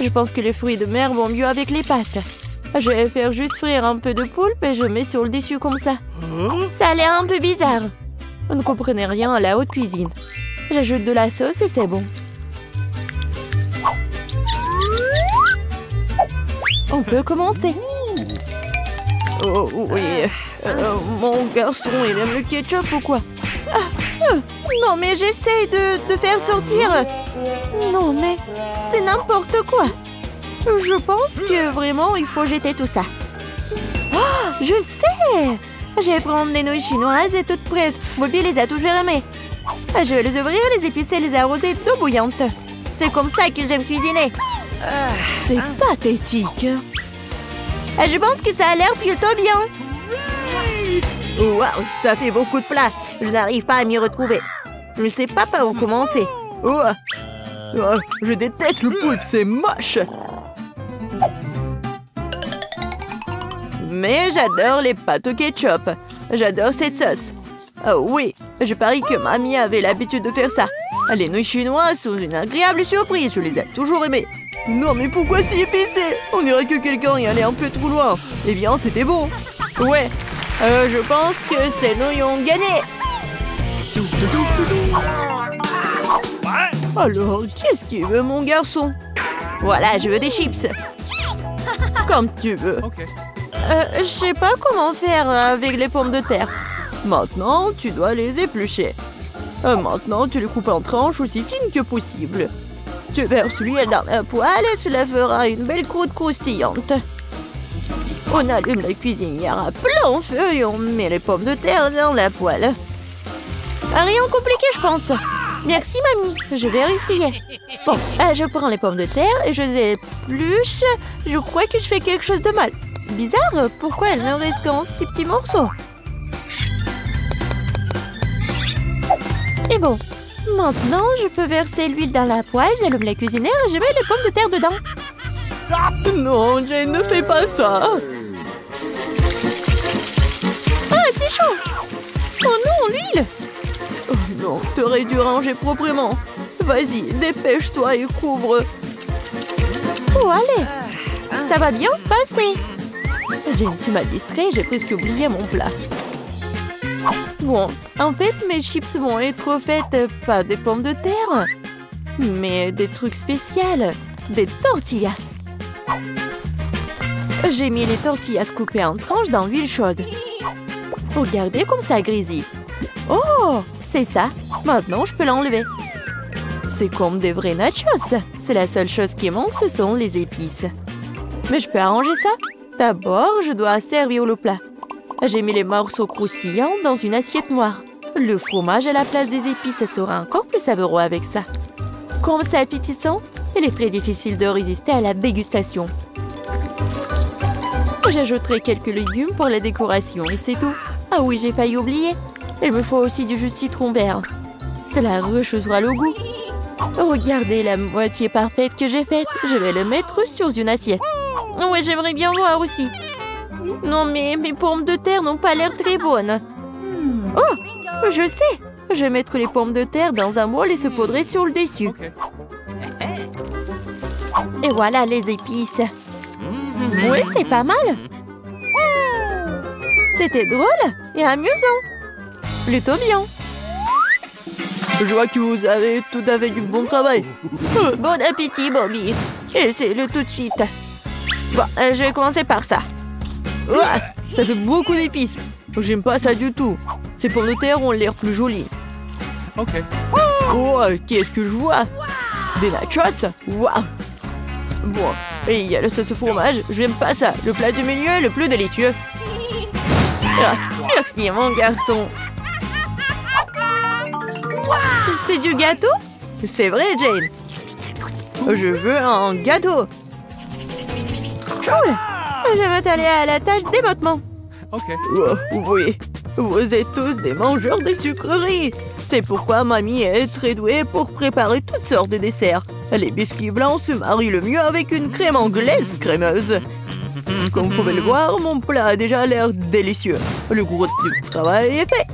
Je pense que les fruits de mer vont mieux avec les pâtes. Je vais faire juste frire un peu de poulpe et je mets sur le dessus comme ça. Ça a l'air un peu bizarre. Vous ne comprenez rien à la haute cuisine. J'ajoute de la sauce et c'est bon. On peut commencer. Oh oui, mon garçon, il aime le ketchup ou quoi? Non mais j'essaie de faire sortir. Non mais c'est n'importe quoi. Je pense que vraiment il faut jeter tout ça. Oh, je sais. Je vais prendre des nouilles chinoises et toutes prêtes. Bobby les a toujours aimées. Je vais les ouvrir, les épicer, les arroser d'eau bouillante. C'est comme ça que j'aime cuisiner. C'est pathétique. Je pense que ça a l'air plutôt bien. Waouh, ça fait beaucoup de plats. Je n'arrive pas à m'y retrouver. Je ne sais pas par où commencer. Je déteste le poulpe, c'est moche. Mais j'adore les pâtes au ketchup. J'adore cette sauce. Oh oui, je parie que mamie avait l'habitude de faire ça. Les nouilles chinoises sont une agréable surprise. Je les ai toujours aimées. Non mais pourquoi si épicé? On dirait que quelqu'un y allait un peu trop loin. Eh bien, c'était bon. Ouais, je pense que ces nouilles ont gagné. Alors, qu'est-ce que tu veux, mon garçon? Voilà, je veux des chips. Comme tu veux. Je sais pas comment faire avec les pommes de terre. Maintenant, tu dois les éplucher. Maintenant, tu les coupes en tranches aussi fines que possible. Tu verses l'huile dans la poêle et cela fera une belle croûte croustillante. On allume la cuisinière à plein feu et on met les pommes de terre dans la poêle. Rien de compliqué, je pense. Merci, mamie. Je vais essayer. Bon, je prends les pommes de terre et je les épluche. Je crois que je fais quelque chose de mal. Bizarre, pourquoi elles ne restent qu'en 6 petits morceaux? Et bon, maintenant je peux verser l'huile dans la poêle, j'allume la cuisinière et je mets les pommes de terre dedans. Non, Jane, ne fais pas ça. Ah, c'est chaud. Oh non, l'huile. Oh non, t'aurais dû ranger proprement. Vas-y, dépêche-toi et couvre. Oh, allez. Ça va bien se passer. Jane, tu m'as distrait, j'ai presque oublié mon plat. Bon, en fait, mes chips vont être faites pas des pommes de terre, mais des trucs spéciaux, des tortillas. J'ai mis les tortillas coupées en tranches dans l'huile chaude. Regardez comme ça grésille. Oh, c'est ça. Maintenant, je peux l'enlever. C'est comme des vrais nachos. C'est la seule chose qui manque, ce sont les épices. Mais je peux arranger ça. D'abord, je dois servir le plat. J'ai mis les morceaux croustillants dans une assiette noire. Le fromage à la place des épices sera encore plus savoureux avec ça. Comme c'est appétissant, il est très difficile de résister à la dégustation. J'ajouterai quelques légumes pour la décoration et c'est tout. Ah oui, j'ai failli oublier. Il me faut aussi du jus de citron vert. Cela rechauffera le goût. Regardez la moitié parfaite que j'ai faite. Je vais le mettre sur une assiette. Oui, j'aimerais bien voir aussi. Non, mais mes pommes de terre n'ont pas l'air très bonnes. Oh, je sais. Je vais mettre les pommes de terre dans un bol et saupoudrer sur le dessus. Et voilà les épices. Oui, c'est pas mal. C'était drôle et amusant. Plutôt bien. Je vois que vous avez tout à fait du bon travail. Bon appétit, Bobby. Essaye-le tout de suite. Bon, je vais commencer par ça. Ouah, ça fait beaucoup d'épices. J'aime pas ça du tout. Ces pommes de terre ont l'air plus jolies. Ok. Oh, qu'est-ce que je vois? Des nachos? Waouh. Bon, et il y a le sauce au fromage. J'aime pas ça. Le plat du milieu est le plus délicieux. Ah, merci, mon garçon. C'est du gâteau? C'est vrai, Jane. Je veux un gâteau. Cool. Je vais t'aller à la tâche dès maintenant. Ok. Oh, oui, vous êtes tous des mangeurs de sucreries. C'est pourquoi mamie est très douée pour préparer toutes sortes de desserts. Les biscuits blancs se marient le mieux avec une crème anglaise crémeuse. Comme vous pouvez le voir, mon plat a déjà l'air délicieux. Le gros du travail est fait.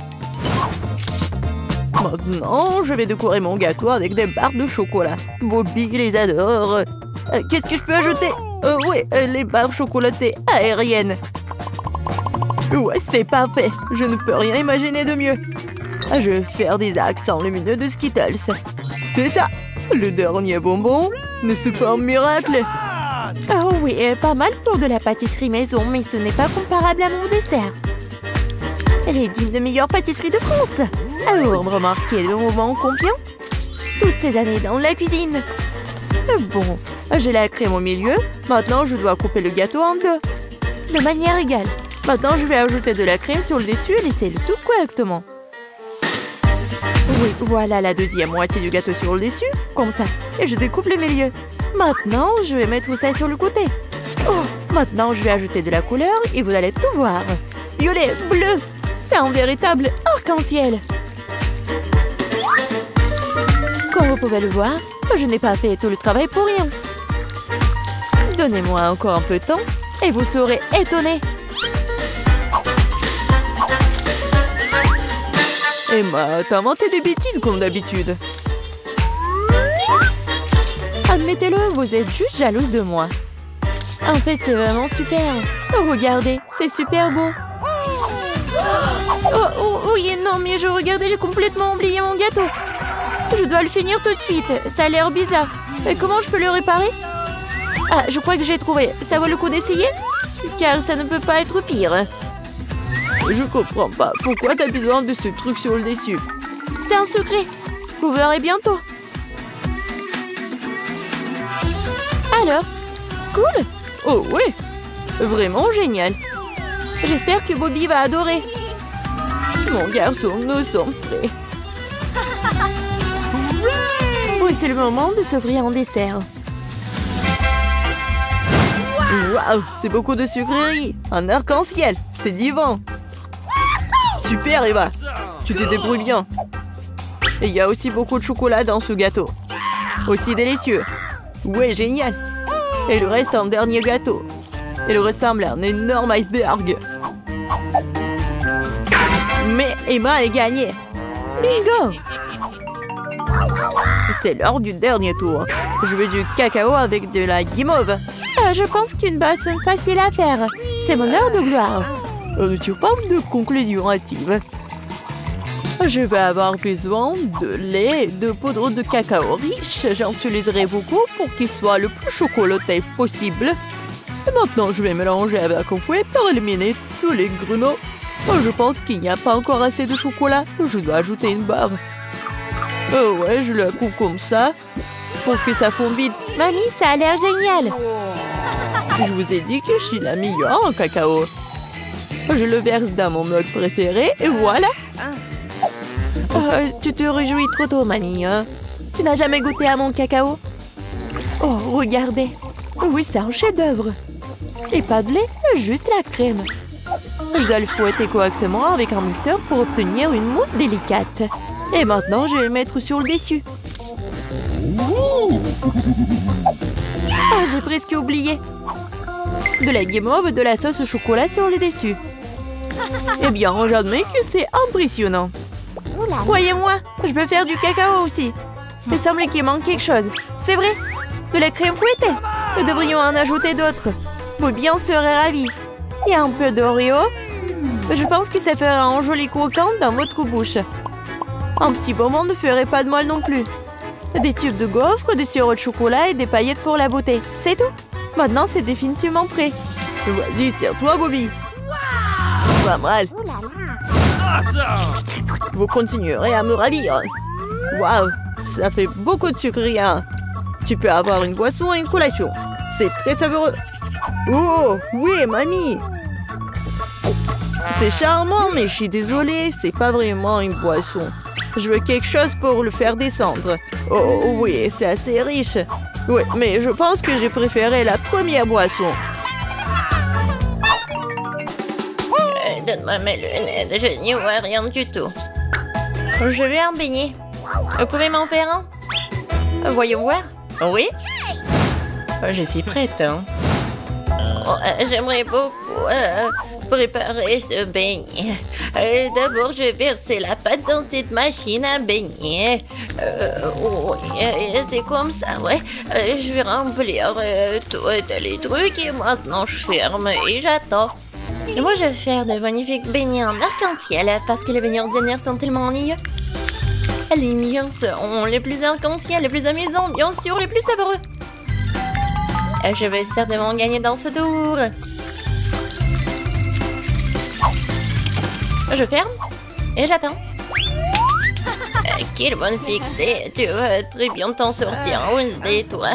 Maintenant, je vais décorer mon gâteau avec des barres de chocolat. Bobby les adore. Qu'est-ce que je peux ajouter? Oui, les barres chocolatées aériennes. Ouais, c'est parfait. Je ne peux rien imaginer de mieux. Je vais faire des accents lumineux de Skittles. C'est ça. Le dernier bonbon, ne c'est pas un miracle? Oh oui, pas mal pour de la pâtisserie maison, mais ce n'est pas comparable à mon dessert. Elle est digne de meilleure pâtisserie de France. Alors, remarquez le moment confiant? Toutes ces années dans la cuisine. Bon, j'ai la crème au milieu. Maintenant, je dois couper le gâteau en deux. De manière égale. Maintenant, je vais ajouter de la crème sur le dessus et laisser le tout correctement. Oui, voilà la deuxième moitié du gâteau sur le dessus, comme ça. Et je découpe le milieu. Maintenant, je vais mettre ça sur le côté. Oh, maintenant, je vais ajouter de la couleur et vous allez tout voir. Violet, bleu, c'est un véritable arc-en-ciel. Comme vous pouvez le voir, je n'ai pas fait tout le travail pour rien. Donnez-moi encore un peu de temps et vous serez étonnés. Emma, t'as inventé des bêtises comme d'habitude. Admettez-le, vous êtes juste jalouse de moi. En fait, c'est vraiment super. Regardez, c'est super beau. Oh, oui, non, mais je regardais, j'ai complètement oublié mon gâteau. Je dois le finir tout de suite. Ça a l'air bizarre. Mais comment je peux le réparer? Ah, je crois que j'ai trouvé. Ça vaut le coup d'essayer? Car ça ne peut pas être pire. Je comprends pas. Pourquoi t'as besoin de ce truc sur le dessus? C'est un secret. Vous verrez bientôt. Alors, cool? Oh oui, vraiment génial. J'espère que Bobby va adorer. Mon garçon, nous sommes prêts. Oui, c'est le moment de s'offrir un dessert. Waouh, c'est beaucoup de sucreries. Un arc-en-ciel, c'est divin. Super, Eva. Tu te débrouilles bien. Et il y a aussi beaucoup de chocolat dans ce gâteau. Aussi délicieux. Ouais, génial. Et il reste un dernier gâteau. Il ressemble à un énorme iceberg. Mais Emma a gagné. Bingo! C'est l'heure du dernier tour. Je veux du cacao avec de la guimauve. Je pense qu'une boisson facile à faire. C'est mon heure de gloire. On ne tire pas de conclusion hâtive. Je vais avoir besoin de lait et de poudre de cacao riche. J'en utiliserai beaucoup pour qu'il soit le plus chocolaté possible. Et maintenant, je vais mélanger avec un fouet pour éliminer tous les grumeaux. Je pense qu'il n'y a pas encore assez de chocolat. Je dois ajouter une barre. Ouais, je la coupe comme ça pour que ça fonde vite. Mamie, ça a l'air génial. Je vous ai dit que je suis la meilleure en cacao. Je le verse dans mon mug préféré et voilà. Tu te réjouis trop tôt, mamie. Hein? Tu n'as jamais goûté à mon cacao? Oh, regardez. Oui, c'est un chef-d'œuvre. Et pas de lait, juste la crème. Je dois le fouetter correctement avec un mixeur pour obtenir une mousse délicate. Et maintenant, je vais le mettre sur le dessus. Ah, j'ai presque oublié. De la guimauve, de la sauce au chocolat sur le dessus. Eh bien, j'admets que c'est impressionnant. Croyez-moi, je peux faire du cacao aussi. Il semble qu'il manque quelque chose. C'est vrai, de la crème fouettée. Nous devrions en ajouter d'autres. Bobby en serait ravi. Et un peu d'Oreo. Je pense que ça fera un joli croquant dans votre bouche. Un petit bonbon ne ferait pas de mal non plus. Des tubes de gaufres, du sirop de chocolat et des paillettes pour la beauté. C'est tout. Maintenant, c'est définitivement prêt. Vas-y, serre-toi, Bobby. Pas mal. Vous continuerez à me ravir. Waouh, ça fait beaucoup de sucre, rien. Tu peux avoir une boisson et une collation. C'est très savoureux. Oh, oui, mamie. C'est charmant, mais je suis désolée, c'est pas vraiment une boisson. Je veux quelque chose pour le faire descendre. Oh oui, c'est assez riche. Oui, mais je pense que j'ai préféré la première boisson. Donne-moi mes lunettes, je n'y vois rien du tout. Je veux un beignet. Vous pouvez m'en faire un? Voyons voir. Oui? Je suis prête. Hein? J'aimerais beaucoup préparer ce beignet. D'abord, je vais verser la pâte dans cette machine à beignet. Oui, c'est comme ça, ouais. Je vais remplir tous les trucs et maintenant je ferme et j'attends. Et moi, je vais faire de magnifiques beignets en arc-en-ciel parce que les beignets ordinaires sont tellement ennuyeux. Les miens sont les plus arc-en-ciel, les plus amusants, bien sûr, les plus savoureux. Je vais certainement gagner dans ce tour. Je ferme et j'attends. Quelle bonne fille que t'es. Tu vas très bien t'en sortir, Wednesday, toi.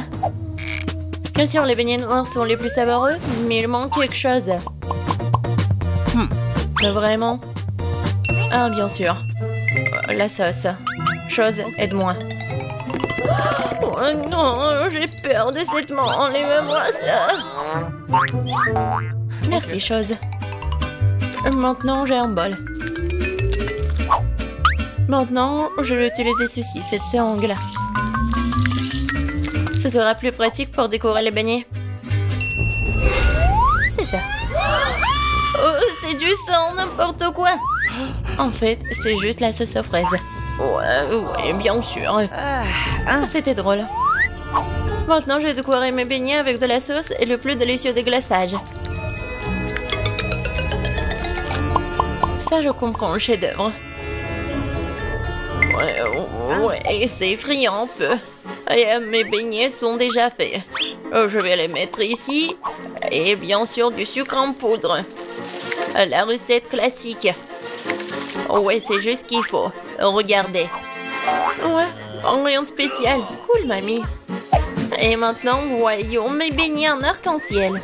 Bien sûr, les beignets noirs sont les plus savoureux, mais il manque quelque chose. Vraiment? Ah, bien sûr. La sauce. Chose, aide-moi. Oh non, j'ai peur de cette main. Enlève-moi ça. Merci, chose. Maintenant, j'ai un bol. Maintenant, je vais utiliser ceci, cette sangle. Ce sera plus pratique pour décorer les beignets. C'est ça. Oh, c'est du sang, n'importe quoi. En fait, c'est juste la sauce aux fraises. Ouais, bien sûr. C'était drôle. Maintenant, je vais décorer mes beignets avec de la sauce et le plus délicieux déglaçage. Ça, je comprends le chef-d'œuvre. Ouais, c'est effrayant un peu. Et mes beignets sont déjà faits. Je vais les mettre ici. Et bien sûr, du sucre en poudre. La recette classique. Ouais, c'est juste ce qu'il faut. Regardez. Ouais, rien de spécial. Cool, mamie. Et maintenant, voyons mes beignets en arc-en-ciel.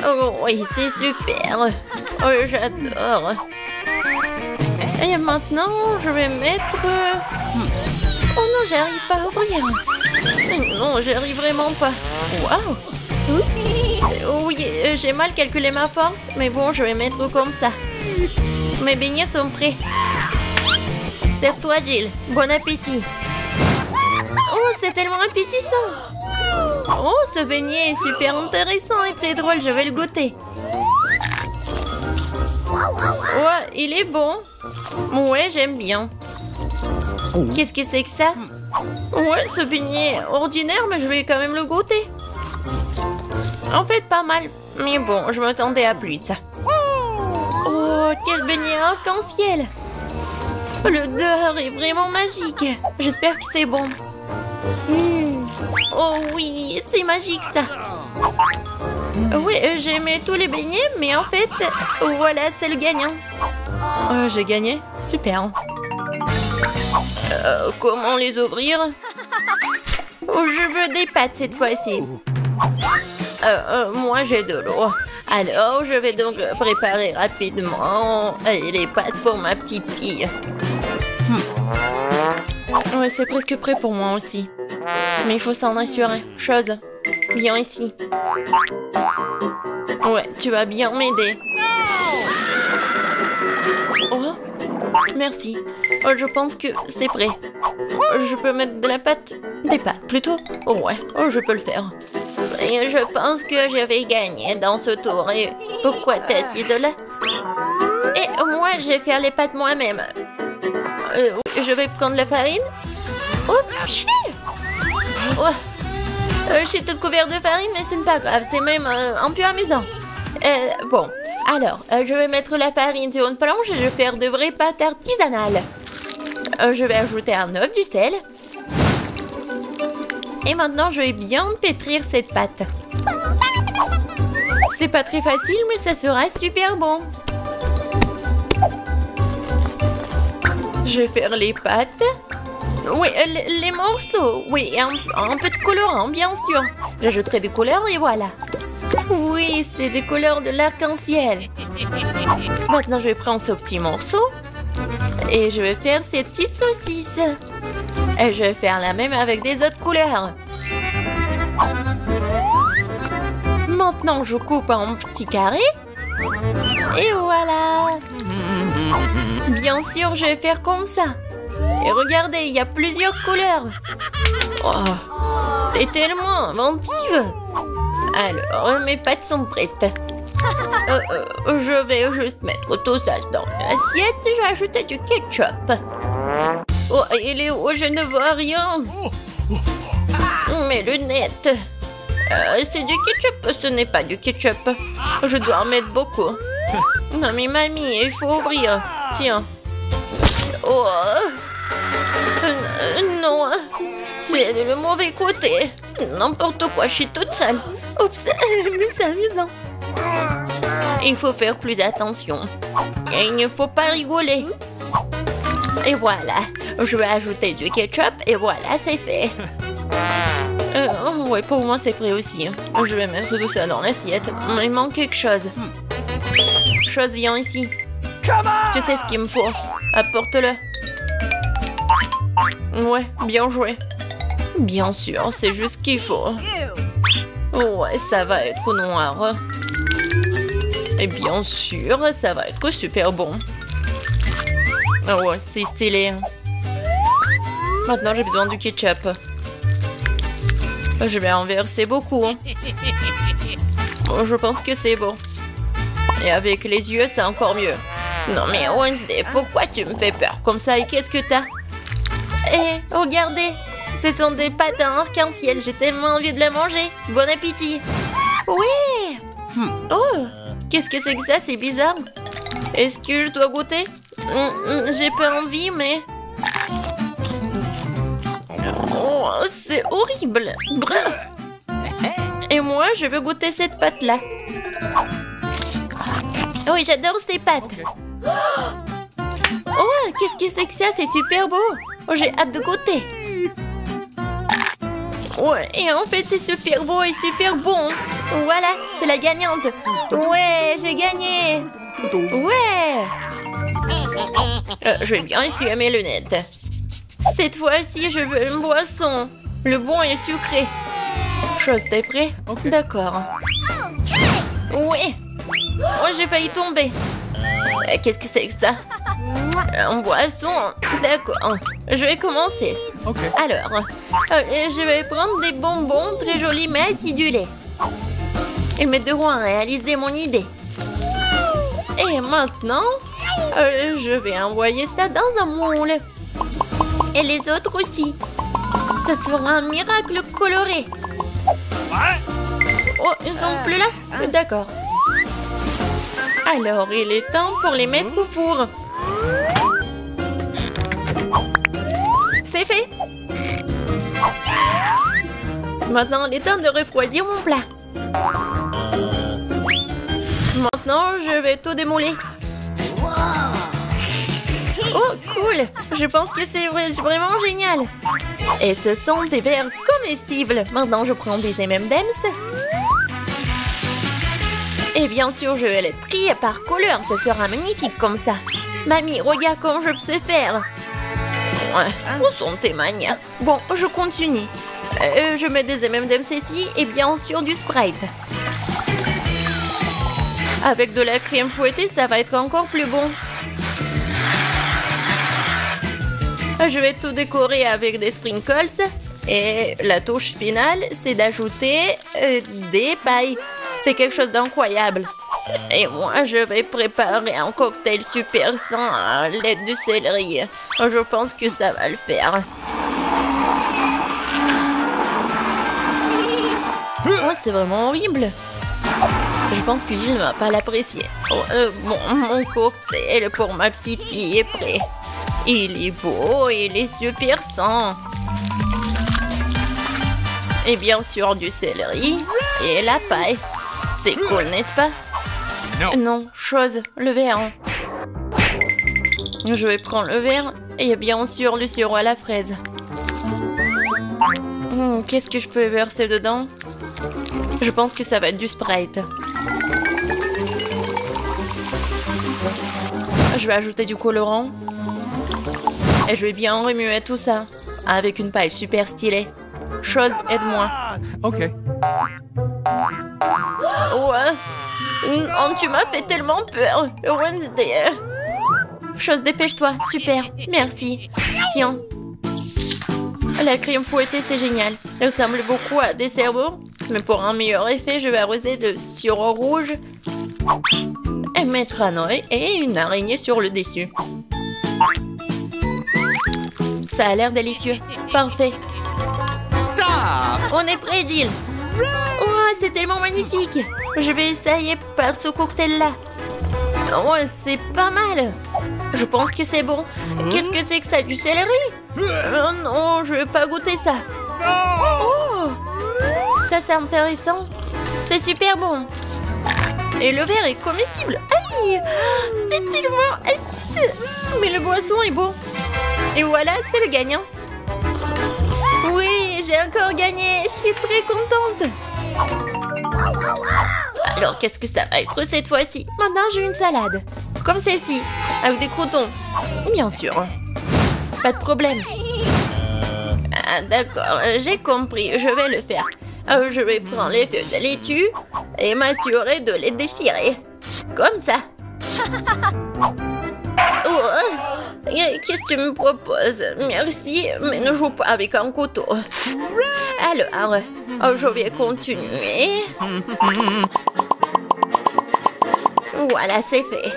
Oh, oui, c'est super. Oh, j'adore. Et maintenant, je vais mettre... Oh non, j'arrive pas à ouvrir. Non, j'arrive vraiment pas. Waouh. Oui, j'ai mal calculé ma force, mais bon, je vais mettre comme ça. Mes beignets sont prêts. Serre-toi, Jill. Bon appétit. Oh, c'est tellement appétissant. Oh, ce beignet est super intéressant et très drôle. Je vais le goûter. Ouais, il est bon. Ouais, j'aime bien. Qu'est-ce que c'est que ça? Ouais, ce beignet est ordinaire, mais je vais quand même le goûter. En fait, pas mal. Mais bon, je m'attendais à plus. Oh, quel beignet arc-en-ciel. L'odeur est vraiment magique. J'espère que c'est bon. Oh oui, c'est magique ça. Oui, j'ai aimé tous les beignets, mais en fait, voilà, c'est le gagnant. J'ai gagné? Super. Comment les ouvrir? Je veux des pâtes cette fois-ci. Moi, j'ai de l'eau. Alors, je vais donc préparer rapidement les pâtes pour ma petite fille. Ouais, c'est presque prêt pour moi aussi. Mais il faut s'en assurer. Chose, viens ici. Ouais, tu vas bien m'aider. Oh, merci. Je pense que c'est prêt. Je peux mettre de la pâte? Des pâtes, plutôt? Ouais, je peux le faire. Et je pense que je vais gagner dans ce tour. Et pourquoi t'es assise là? Et moi, je vais faire les pâtes moi-même. Je vais prendre la farine. Oh, pchi! Je suis toute couverte de farine, mais ce n'est pas grave. C'est même un peu amusant. Bon, alors, je vais mettre la farine sur une planche et je vais faire de vraies pâtes artisanales. Je vais ajouter un œuf, du sel. Et maintenant, je vais bien pétrir cette pâte. C'est pas très facile, mais ça sera super bon. Je vais faire les pâtes. Oui, les morceaux. Oui, et un peu de colorant, bien sûr. J'ajouterai des couleurs et voilà. Oui, c'est des couleurs de l'arc-en-ciel. Maintenant, je vais prendre ce petit morceau. Et je vais faire ces petites saucisses. Et je vais faire la même avec des autres couleurs. Maintenant, je coupe en petits carrés. Et voilà. Bien sûr, je vais faire comme ça. Et regardez, il y a plusieurs couleurs. Oh, t'es tellement inventive. Alors, mes pâtes sont prêtes. Je vais juste mettre tout ça dans l'assiette. Je vais ajouter du ketchup. Oh, il est où? Je ne vois rien. Mes lunettes. C'est du ketchup. Ce n'est pas du ketchup. Je dois en mettre beaucoup. Non, mais mamie, il faut ouvrir. Tiens. Oh. Non. C'est le mauvais côté. N'importe quoi, je suis toute seule. Oups, mais c'est amusant. Il faut faire plus attention. Et il ne faut pas rigoler. Et voilà. Je vais ajouter du ketchup et voilà, c'est fait. Ouais, pour moi, c'est prêt aussi. Je vais mettre tout ça dans l'assiette. Il manque quelque chose. Chose, viens ici. Tu sais ce qu'il me faut. Apporte-le. Ouais, bien joué. Bien sûr, c'est juste ce qu'il faut. Ouais, ça va être noir. Et bien sûr, ça va être super bon. Ah ouais, c'est stylé. Maintenant, j'ai besoin du ketchup. Je vais en verser beaucoup. Je pense que c'est bon. Et avec les yeux, c'est encore mieux. Non mais Wednesday, pourquoi tu me fais peur comme ça et qu'est-ce que t'as? Eh, regardez, ce sont des pâtes en arc-en-ciel. J'ai tellement envie de les manger. Bon appétit. Oui. Oh, qu'est-ce que c'est que ça? C'est bizarre. Est-ce que je dois goûter? J'ai pas envie, mais... Oh, c'est horrible. Et moi, je veux goûter cette pâte-là. Oui, j'adore ces pâtes. Oh, qu'est-ce que c'est que ça? C'est super beau. Oh, j'ai hâte de goûter. Ouais, et en fait, c'est super beau et super bon. Voilà, c'est la gagnante. Ouais, j'ai gagné. Ouais. Je vais bien essuyer mes lunettes. Cette fois-ci, je veux une boisson. Le bon et sucré. Chose, t'es prêt? D'accord. Oui. Oh, j'ai failli tomber. Qu'est-ce que c'est que ça? Une boisson. D'accord. Je vais commencer. Alors, je vais prendre des bonbons très jolis mais acidulés. Ils m'aideront à réaliser mon idée. Et maintenant, je vais envoyer ça dans un moule. Et les autres aussi. Ça sera un miracle coloré. Oh, ils sont plus là? D'accord. Alors, il est temps pour les mettre au four. C'est fait. Maintenant, il est temps de refroidir mon plat. Maintenant, je vais tout démouler. Oh, cool! Je pense que c'est vraiment génial. Et ce sont des verres comestibles. Maintenant, je prends des M&M's. Et bien sûr, je vais les trier par couleur. Ça sera magnifique comme ça. Mamie, regarde comment je sais faire. Où sont tes manias? Bon, je continue. Je mets des M&M's ici et bien sûr du Sprite. Avec de la crème fouettée, ça va être encore plus bon. Je vais tout décorer avec des sprinkles. Et la touche finale, c'est d'ajouter des pailles. C'est quelque chose d'incroyable. Et moi, je vais préparer un cocktail super sain à l'aide du céleri. Je pense que ça va le faire. Oh, c'est vraiment horrible. Je pense que Gilles ne va pas l'apprécier. Bon, mon cocktail pour ma petite fille est prêt. Il est beau, il est super sain. Et bien sûr du céleri et la paille. C'est cool, n'est-ce pas? Non, chose, le verre. Je vais prendre le verre et bien sûr le sirop à la fraise. Qu'est-ce que je peux verser dedans? Je pense que ça va être du Sprite. Je vais ajouter du colorant. Et je vais bien remuer tout ça avec une paille super stylée. Chose, aide-moi. Ok. Ouais. Oh, tu m'as fait tellement peur. Wednesday. Chose, dépêche-toi. Super. Merci. Tiens. La crème fouettée, c'est génial. Elle ressemble beaucoup à des cerveaux. Mais pour un meilleur effet, je vais arroser de sirop rouge et mettre un œil et une araignée sur le dessus. Ça a l'air délicieux. Parfait. On est prêt, Jill. Oh, c'est tellement magnifique. Je vais essayer par ce cocktail-là. Oh, c'est pas mal. Je pense que c'est bon. Qu'est-ce que c'est que ça? Du céleri? Oh non, je vais pas goûter ça. Oh, ça c'est intéressant. C'est super bon. Et le verre est comestible. Aïe, c'est tellement acide. Mais le boisson est bon. Et voilà, c'est le gagnant. Oui, j'ai encore gagné. Je suis très contente. Alors, qu'est-ce que ça va être cette fois-ci? Maintenant, j'ai une salade. Comme celle-ci, avec des croutons. Bien sûr. Pas de problème. Ah, d'accord, j'ai compris. Je vais le faire. Je vais prendre les feuilles de laitue et m'assurer de les déchirer. Comme ça. Oh, qu'est-ce que tu me proposes? Merci, mais ne joue pas avec un couteau. Alors, je vais continuer. Voilà, c'est fait.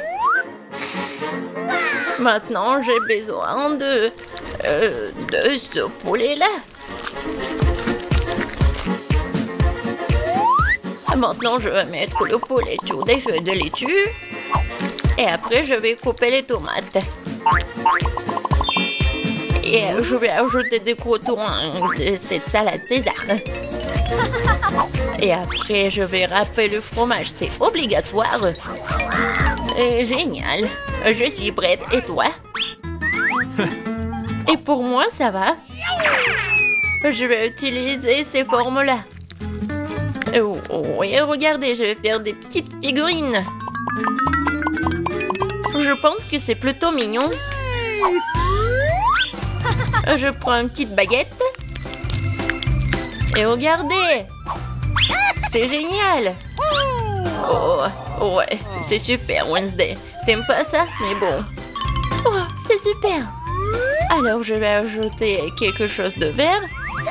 Maintenant, j'ai besoin de ce poulet-là. Maintenant, je vais mettre le poulet sur des feuilles de laitue. Et après, je vais couper les tomates. Et je vais ajouter des croutons de cette salade César. Et après, je vais râper le fromage. C'est obligatoire. Génial. Je suis prête. Et toi? Et pour moi, ça va. Je vais utiliser ces formes-là. Oui, regardez, je vais faire des petites figurines. Je pense que c'est plutôt mignon. Je prends une petite baguette. Et regardez. C'est génial. Oh, ouais, c'est super, Wednesday. T'aimes pas ça? Mais bon. Oh, c'est super. Alors, je vais ajouter quelque chose de vert.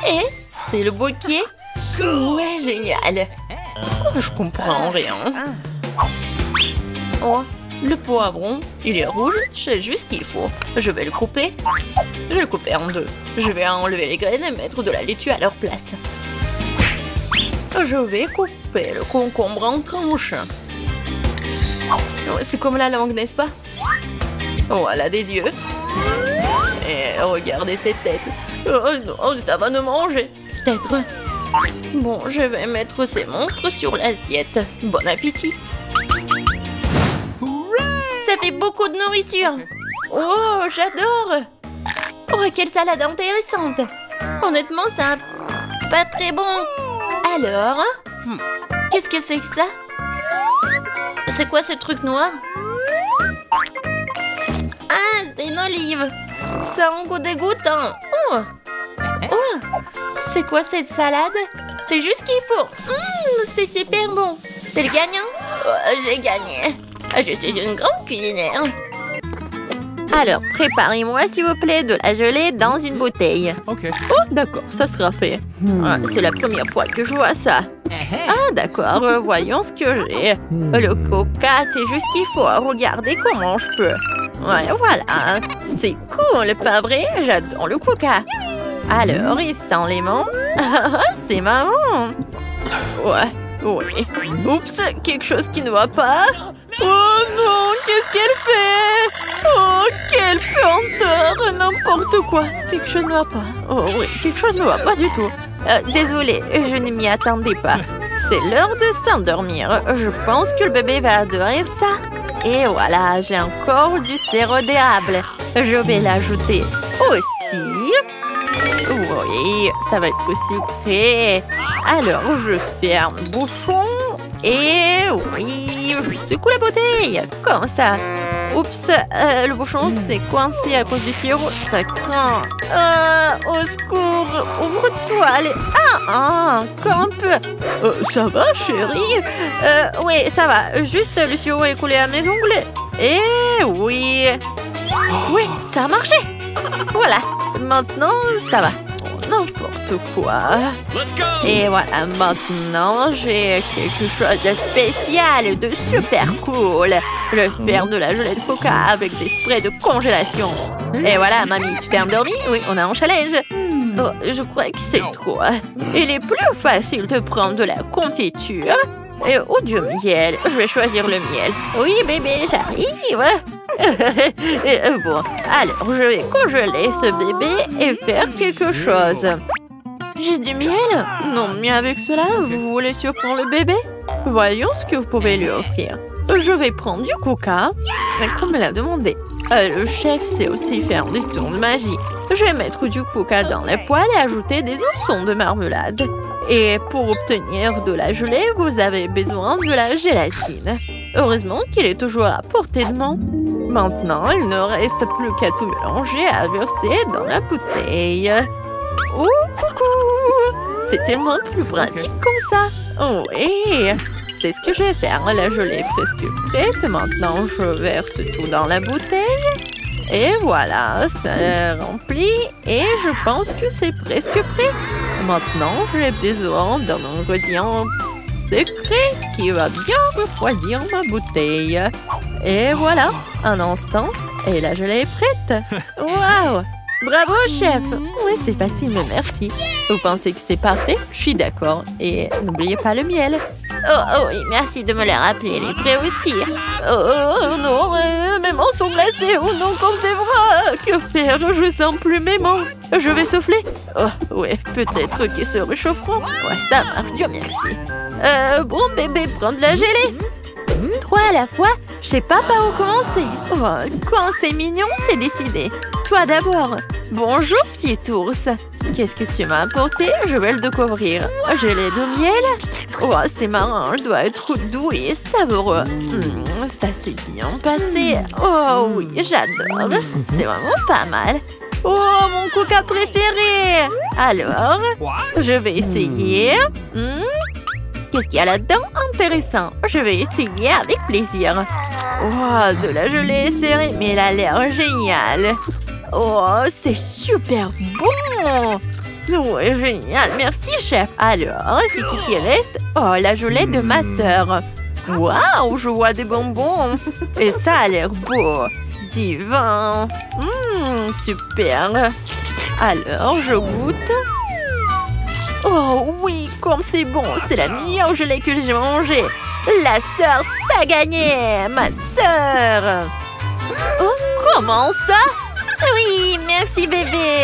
Et c'est le bouquet. Ouais, génial. Oh, je comprends rien. Oh, le poivron, il est rouge, c'est juste ce qu'il faut. Je vais le couper. Je vais le couper en deux. Je vais enlever les graines et mettre de la laitue à leur place. Je vais couper le concombre en tranches. C'est comme la langue, n'est-ce pas? Voilà des yeux. Et regardez cette tête. Oh, ça va nous manger. Peut-être. Bon, je vais mettre ces monstres sur l'assiette. Bon appétit. Ça fait beaucoup de nourriture. Oh, j'adore. Oh, quelle salade intéressante. Honnêtement, c'est pas très bon. Alors, qu'est-ce que c'est que ça? C'est quoi ce truc noir? Ah, c'est une olive. Ça a un goût dégoûtant. Oh, oh, c'est quoi cette salade? C'est juste ce qu'il faut. C'est super bon. C'est le gagnant? Oh, j'ai gagné. Je suis une grande cuisinière. Alors, préparez-moi, s'il vous plaît, de la gelée dans une bouteille. Ok. Oh, d'accord, ça sera fait. C'est la première fois que je vois ça. Ah, d'accord, voyons ce que j'ai. Le coca, c'est juste ce qu'il faut. Regardez comment je peux. Ouais, voilà. C'est cool, pas vrai? J'adore le coca. Alors, il sent les menthes. C'est marrant. Ouais, Oui. Oups, quelque chose qui ne va pas. Oh non, qu'est-ce qu'elle fait? Oh, quelle puanteur, n'importe quoi. Quelque chose ne va pas. Oh oui, quelque chose ne va pas du tout. Désolée, je ne m'y attendais pas. C'est l'heure de s'endormir. Je pense que le bébé va adorer ça. Et voilà, j'ai encore du sirop d'érable. Je vais l'ajouter aussi. Oui, ça va être sucré. Alors, je ferme le bouchon. Et oui, je secoue la bouteille. Comme ça. Oups, le bouchon s'est coincé à cause du sirop. Ça craint. Au secours, ouvre-toi. Allez. Encore un peu. Ça va, chérie? Oui, ça va. Juste le sirop est coulé à mes ongles. Et oui. Oui, ça a marché. Voilà. Maintenant, ça va. N'importe quoi. Et voilà, maintenant, j'ai quelque chose de spécial, de super cool. Je vais faire de la gelée de coca avec des sprays de congélation. Et voilà, mamie, tu t'es endormie? Oui, on a un challenge. Oh, je crois que c'est trop. Il est plus facile de prendre de la confiture ou du miel. Je vais choisir le miel. Oui, bébé, j'arrive. Bon, alors je vais congeler ce bébé et faire quelque chose. J'ai du miel? Non, mais avec cela, vous voulez surprendre le bébé? Voyons ce que vous pouvez lui offrir. Je vais prendre du coca, comme elle a demandé. Le chef sait aussi faire des tours de magie. Je vais mettre du coca dans la poêle et ajouter des oursons de marmelade. Et pour obtenir de la gelée, vous avez besoin de la gélatine. Heureusement qu'il est toujours à portée de main. Maintenant, il ne reste plus qu'à tout mélanger et à verser dans la bouteille. Oh, coucou! C'est tellement plus pratique comme ça. Oui, c'est ce que je vais faire. La gelée est presque prête. Maintenant, je verse tout dans la bouteille. Et voilà, c'est rempli. Et je pense que c'est presque prêt. Maintenant, j'ai besoin d'un ingrédient secret qui va bien refroidir ma bouteille. Et voilà, un instant, et la gelée est prête. Waouh! Bravo, chef! Oui, c'est facile, mais merci. Vous pensez que c'est parfait? Je suis d'accord. Et n'oubliez pas le miel. Oh oui, merci de me le rappeler. Il est prêt aussi. Oh non, mes mains sont glacées. Oh non, comme c'est vrai. Que faire? Je sens plus mes mains. Je vais souffler. Oh, ouais, peut-être qu'ils se réchaufferont. Ouais, ça marche, Dieu merci. Bon, bébé, prends de la gelée. 3 à la fois? Je sais pas par où commencer. Oh, quand c'est mignon, c'est décidé. Toi d'abord. Bonjour, petit ours. Qu'est-ce que tu m'as apporté? Je vais le découvrir. Gelée de miel? Oh, c'est marrant, je dois être doux et savoureux. Ça s'est bien passé. Oh oui, j'adore. C'est vraiment pas mal. Oh, mon coca préféré. Alors, je vais essayer. Qu'est-ce qu'il y a là-dedans? Intéressant. Je vais essayer avec plaisir. Oh, de la gelée serrée, mais elle a l'air géniale. Oh, c'est super bon. Ouais, génial. Merci, chef. Alors, c'est qui reste? Oh, la gelée de ma sœur. Waouh, je vois des bonbons. Et ça a l'air beau. Divin. Super. Alors, je goûte. Oh oui, comme c'est bon. C'est la meilleure gelée que j'ai mangée. La sœur, t'as gagné. Ma sœur. Oh, comment ça? Oui, merci bébé.